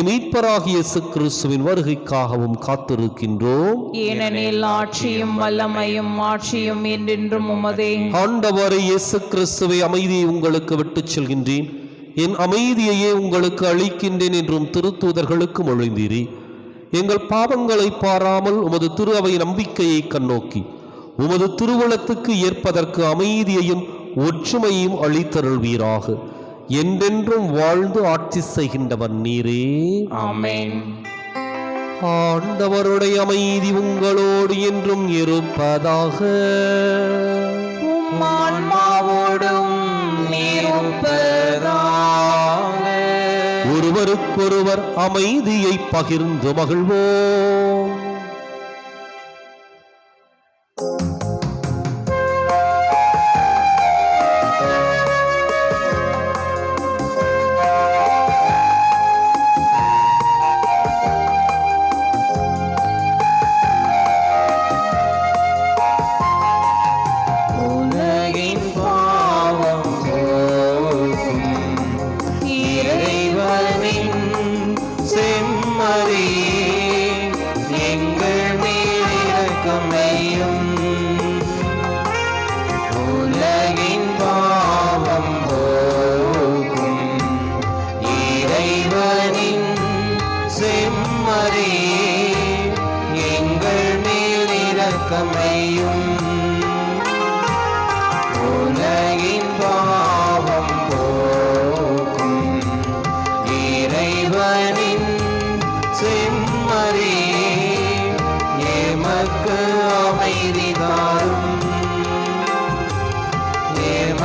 மீட்பராகிய இயேசு கிறிஸ்துவின் வருகைக்காகவும் காத்திருக்கின்றோம். ஏனெனில் ஆட்சியும் வல்லமையும் மாட்சியும் என்றென்றும் உமதே. ஆண்டவரே இயேசு கிறிஸ்துவை, அமைதியை உங்களுக்கு விட்டுச் செல்கின்றேன், என் அமைதியையே உங்களுக்கு அளிக்கின்றேன் என்றும் திருத்தூதர்களுக்கு மொழிந்தீரே. எங்கள் பாவங்களை பாராமல் உமது திரு அவை நம்பிக்கையை கண்ணோக்கி உமது திருவுளத்துக்கு ஏற்பதற்கு அமைதியையும் ஒற்றுமையும் அளித்தருள்வீராக. என்றென்றும் வாழ்ந்து ஆட்சி செய்கின்றவர் நீரே. ஆமென். ஆண்டவருடைய அமைதி உங்களோடு என்றும் இருப்பதாக. ஆன்மாவோடும் இருப்பதாக. ஒருவருக்கொருவர் அமைதியை பகிர்ந்து மகிழ்வோம்.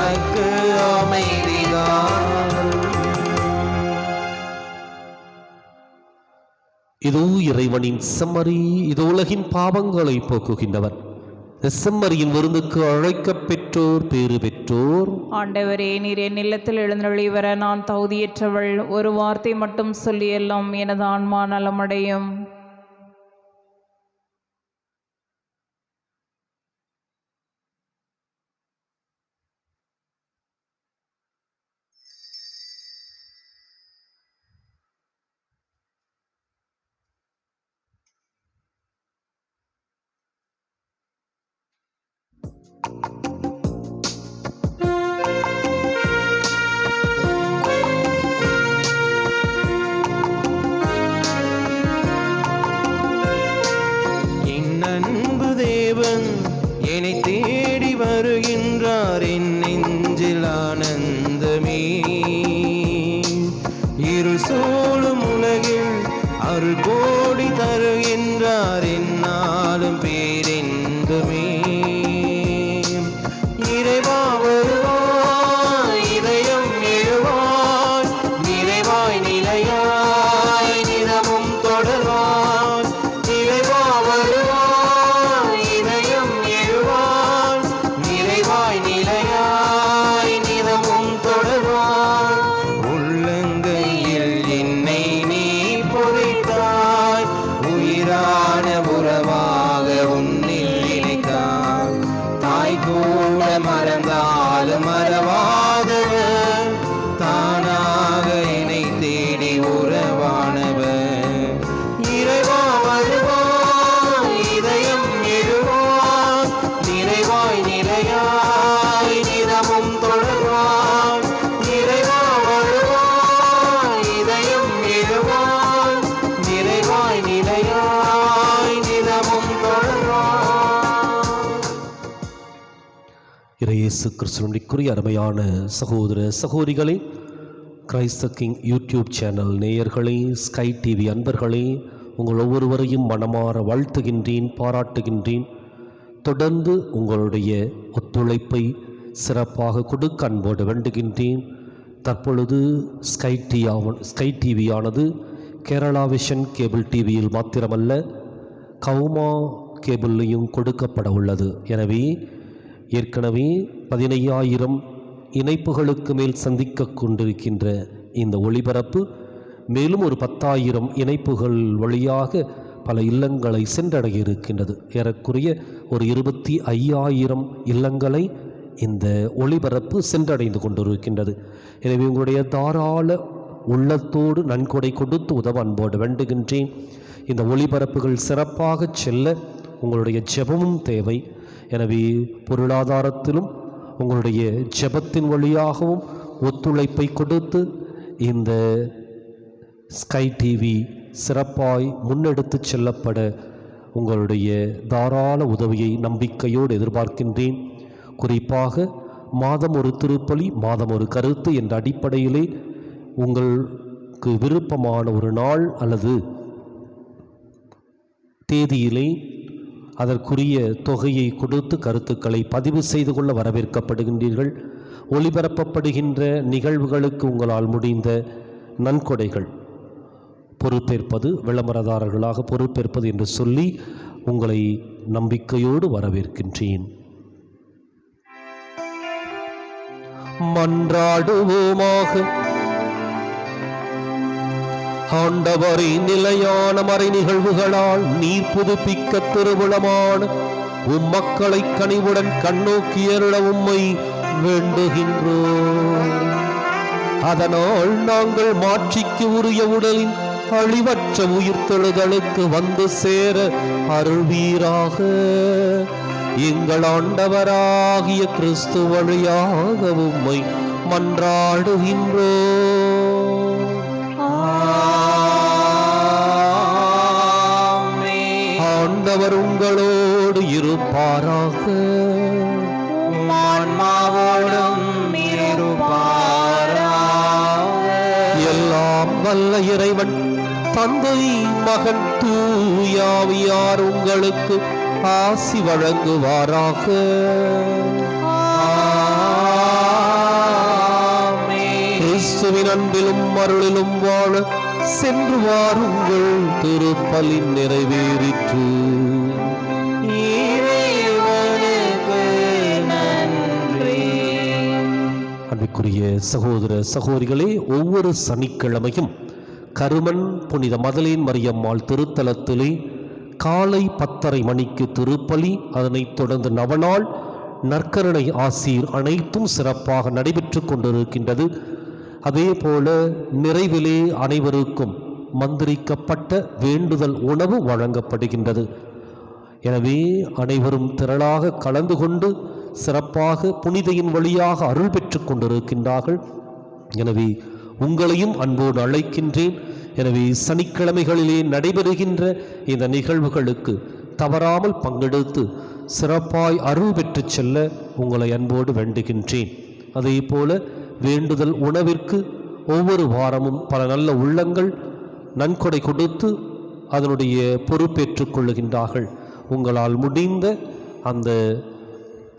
உனக்கு அமைதிதான். இதோ இறைவனின் செம்மறி, இது உலகின் பாவங்களை போக்குகின்றவர். செம்மறியின் விருந்துக்கு அழைக்கப் பெற்றோர் பேறு பெற்றோர். ஆண்டவரே, நீர் என் இல்லத்தில் எழுந்தருளி வர நான் தகுதியற்றவள். ஒரு வார்த்தை மட்டும் சொல்லி எல்லாம் எனது ஆன்மா நலமடையும். என் அன்பு தேவன் என்னை தேடி வருகின்றார், என் நெஞ்சில் ஆனந்தமே. இருள் சூழும் உலகில் அருள் கோடி தருகின்றார், என்னாலும் பேரென்பமே. இறைவா வருவாய், இதயம் எழுவாய், நிறைவாய் நிலையாய் நிலமும் தொடர்வாய். இறைவா வருவாய், இதயம் எழுவாய், நிறைவாய் நிலையாய் நிலமும் தொடர்வாய். உள்ளங்கையில் என்னை நீ பொறித்தாய், உயிரான உறவாக உன்னில் இணைத்தாய். தாய் கூட மறந்தாலும் மறவாதவர், தானாக என்னை தேடி உறவானவர். இறைவா வருவாய், இதயம் எழுவாய், நிறைவாய் நிலையாய் நிலமும் தொடர்வாய். இறைவா வருவாய், இதயம் எழுவாய், நிறைவாய் நிலையாய் நிலமும் தொடர்வாய். இயேசு கிறிஸ்துவினுடைய அருமையான சகோதர சகோதரிகளே, கிரைஸ்த கிங் யூடியூப் சேனல் நேயர்களே, ஸ்கை டிவி அன்பர்களே, உங்கள் ஒவ்வொருவரையும் மனமாற வாழ்த்துகின்றேன், பாராட்டுகின்றேன். தொடர்ந்து உங்களுடைய ஒத்துழைப்பை சிறப்பாக கொடுக்க அன்போடு வேண்டுகின்றேன். தற்பொழுது ஸ்கை டிவியானது கேரளா விஷன் கேபிள் டிவியில் மாத்திரமல்ல, கவுமா கேபிள்லையும் கொடுக்கப்பட உள்ளது. எனவே ஏற்கனவே 15,000 இணைப்புகளுக்கு மேல் சந்திக்க கொண்டிருக்கின்ற இந்த ஒளிபரப்பு மேலும் ஒரு 10,000 இணைப்புகள் வழியாக பல இல்லங்களை சென்றடைய இருக்கின்றது. ஏறக்குறைய ஒரு 25,000 இல்லங்களை இந்த ஒளிபரப்பு சென்றடைந்து கொண்டிருக்கின்றது. எனவே உங்களுடைய தாராள உள்ளத்தோடு நன்கொடை கொடுத்து உதவ அன்போடு வேண்டுகின்றேன். இந்த ஒளிபரப்புகள் சிறப்பாக செல்ல உங்களுடைய ஜெபமும் தேவை. எனவே பொருளாதாரத்திலும் உங்களுடைய ஜெபத்தின் வழியாகவும் ஒத்துழைப்பை கொடுத்து இந்த ஸ்கை டிவி சிறப்பாய் முன்னெடுத்து செல்லப்பட உங்களுடைய தாராள உதவியை நம்பிக்கையோடு எதிர்பார்க்கின்றேன். குறிப்பாக மாதம் ஒரு திருப்பலி, மாதம் ஒரு கருத்து என்ற அடிப்படையிலே உங்களுக்கு விருப்பமான ஒரு நாள் அல்லது தேதியிலே அதற்குரிய தொகையை கொடுத்து கருத்துக்களை பதிவு செய்து கொள்ள வரவேற்கப்படுகின்றீர்கள். ஒளிபரப்பப்படுகின்ற நிகழ்வுகளுக்கு உங்களால் முடிந்த நன்கொடைகள் பொறுப்பேற்பது, விளம்பரதாரர்களாக பொறுப்பேற்பது என்று சொல்லி உங்களை நம்பிக்கையோடு வரவேற்கின்றேன். மன்றாடுவோமாக. ஆண்டவரை நிலையான மறை நிகழ்வுகளால் நீர் புதுப்பிக்க திருவுளமான உம்மக்களை கனிவுடன் கண்ணோக்கி அருள உம்மை வேண்டுகின்றோம். அதனால் நாங்கள் மாட்சிக்கு உரிய உடலின் அழிவற்ற உயிர்த்தெழுதலுக்கு வந்து சேர அருள்வீராக. எங்கள் ஆண்டவராகிய கிறிஸ்து வழியாக உம்மை மன்றாடுகின்றோம். ஆண்டவர் உங்களோடு இருப்பாராக. ஆன்மாவோடும் இருப்பாராக. எல்லாம் வல்ல இறைவன் தந்தை, மகன், தூயாவியார் உங்களுக்கு ஆசி வழங்குவாராக. அன்பிலும் அருளிலும் வாழ சென்று வாருங்கள். திருப்பலி நிறைவேறிற்று. இறைவனுக்கு நன்றி. அன்பிற்குரிய சகோதர சகோதரிகளே, ஒவ்வொரு சனிக்கிழமையும் கருமன் புனித மதலேன் மரியம்மாள் திருத்தலத்திலே காலை 10:30 மணிக்கு திருப்பலி, அதனைத் தொடர்ந்து நவநாள் நற்கருணை ஆசீர் அனைத்தும் சிறப்பாக நடைபெற்று கொண்டிருக்கின்றது. அதே போல நிறைவிலே அனைவருக்கும் மந்திரிக்கப்பட்ட வேண்டுதல் உணவு வழங்கப்படுகின்றது. எனவே அனைவரும் திரளாக கலந்து கொண்டு சிறப்பாக புனிதையின் வழியாக அருள் பெற்று கொண்டிருக்கின்றார்கள். எனவே உங்களையும் அன்போடு அழைக்கின்றேன். எனவே சனிக்கிழமைகளிலே நடைபெறுகின்ற இந்த நிகழ்வுகளுக்கு தவறாமல் பங்கெடுத்து சிறப்பாய் அருள் பெற்று செல்ல உங்களை அன்போடு வேண்டுகின்றேன். அதே போல வேண்டுதல் உணவிற்கு ஒவ்வொரு வாரமும் பல நல்ல உள்ளங்கள் நன்கொடை கொடுத்து அதனுடைய பொறுப்பேற்றுக் கொள்ளுகின்றார்கள். உங்களால் முடிந்த அந்த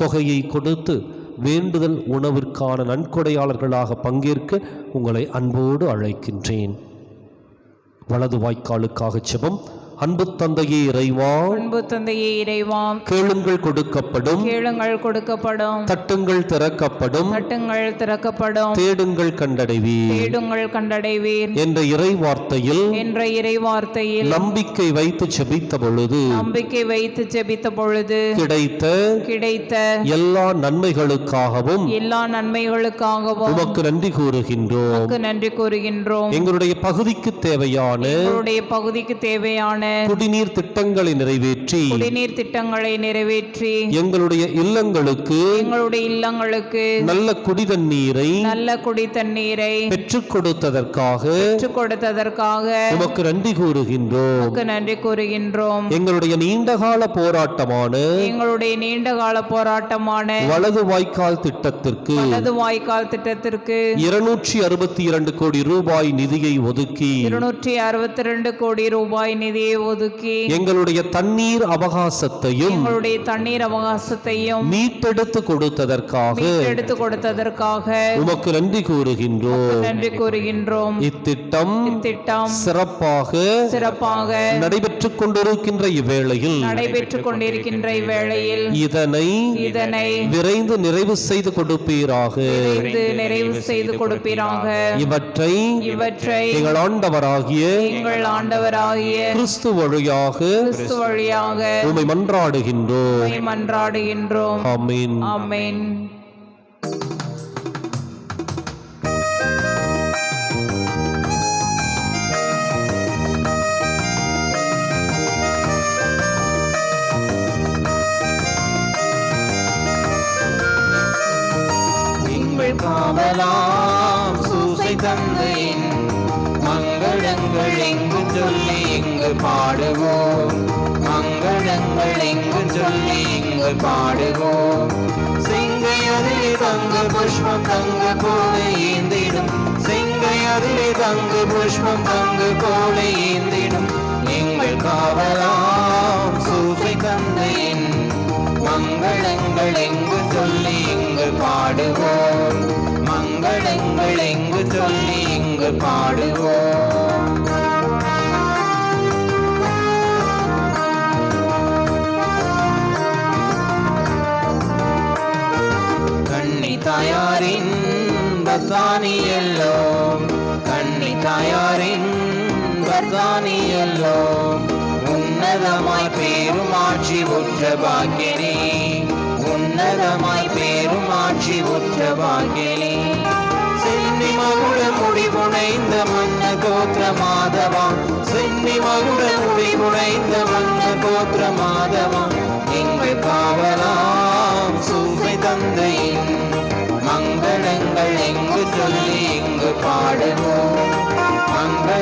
தொகையை கொடுத்து வேண்டுதல் உணவிற்கான நன்கொடையாளர்களாக பங்கேற்க உங்களை அன்போடு அழைக்கின்றேன். வலது வாய்க்காலுக்காக செபம். அன்பு தந்தையே இறைவா, அன்பு தந்தையே இறைவா, கேளுங்கள் கொடுக்கப்படும், கேளுங்கள் கொடுக்கப்படும், தட்டுங்கள் திறக்கப்படும், தட்டுங்கள் திறக்கப்படும், தேடுங்கள் கண்டடைவீர் தேடுங்கள் கண்டடைவீர் என்ற இறை வார்த்தையில் என்ற இறை வார்த்தையில் நம்பிக்கை வைத்து செபித்த பொழுது நம்பிக்கை வைத்து ஜெபித்த பொழுது கிடைத்த எல்லா நன்மைகளுக்காகவும் எல்லா நன்மைகளுக்காகவும் உமக்கு நன்றி கூறுகின்றோம். உமக்கு நன்றி கூறுகின்றோம். எங்களுடைய பகுதிக்கு தேவையான எங்களுடைய பகுதிக்கு தேவையான குடிநீர் திட்டங்களை நிறைவேற்றி குடிநீர் திட்டங்களை நிறைவேற்றி எங்களுடைய இல்லங்களுக்கு நல்ல குடிதண்ணீரை நல்ல குடி தண்ணீரை பெற்றுக் கொடுத்ததற்காக உமக்கு நன்றி கூறுகின்றோம். உமக்கு நன்றி கூறுகின்றோம். எங்களுடைய நீண்டகால போராட்டமான வலது வாய்க்கால் திட்டத்திற்கு 262 கோடி ரூபாய் நிதியை ஒதுக்கி 262 கோடி ரூபாய் நிதியை ஒதுக்கி எங்களுடைய தண்ணீர் அவகாசத்தையும் மீட்டெடுத்து கொடுத்ததற்காக உமக்கு நன்றி கூறுகின்றோம். இத்திட்டம் சிறப்பாக நடைபெற்றுக் கொண்டிருக்கின்ற இவ்வேளையில் இதனை விரைந்து நிறைவு செய்து கொடுப்பீராக. இவற்றை எங்கள் ஆண்டவராகிய கிறிஸ்து வழியாக உம்மை மன்றாடுகின்றோம். ஆமென். ஆமென். எங்கள் காவலாம் சூசை தந்தையின் மங்களங்கள் எங்கு சொல்லி இங்கு பாடுவோம். மங்களங்கள் எங்கு சொல்லி இங்கு பாடுவோம். செங்கையதிலே தங்கு புஷ்பம் தங்கு கோலை ஏந்திடும். செங்கையதிலே தங்கு புஷ்பம் தங்கு கோலை ஏந்திடும். எங்கள் காவலாம் சூசை தந்தையின் மங்களங்கள் எங்கு சொல்லி இங்கு பாடுவோம். மங்களங்கள் எங்கு சொல்லி இங்கு பாடுவோம். கன்னி தாயாரின் பத்தானியல்லோ, கன்னி தாயாரின் பத்தானியல்லோ, உன்னதமாய் பேருமாட்சி உற்ற பாக்கியனே, உன்னதமாய் பேருமாட்சி உற்ற பாக்கியனே. சென்னி மகுட முடிவுணைந்த மன்ன கோத்திர மாதவா, சென்னி மகுட முடிவுணைந்த மன்ன கோத்திர மாதவா, எங்கள் காவலாம் சூசை தந்தையின் மங்களங்கள் எங்கு சொல்லி இங்கு பாடுவோம். மங்கள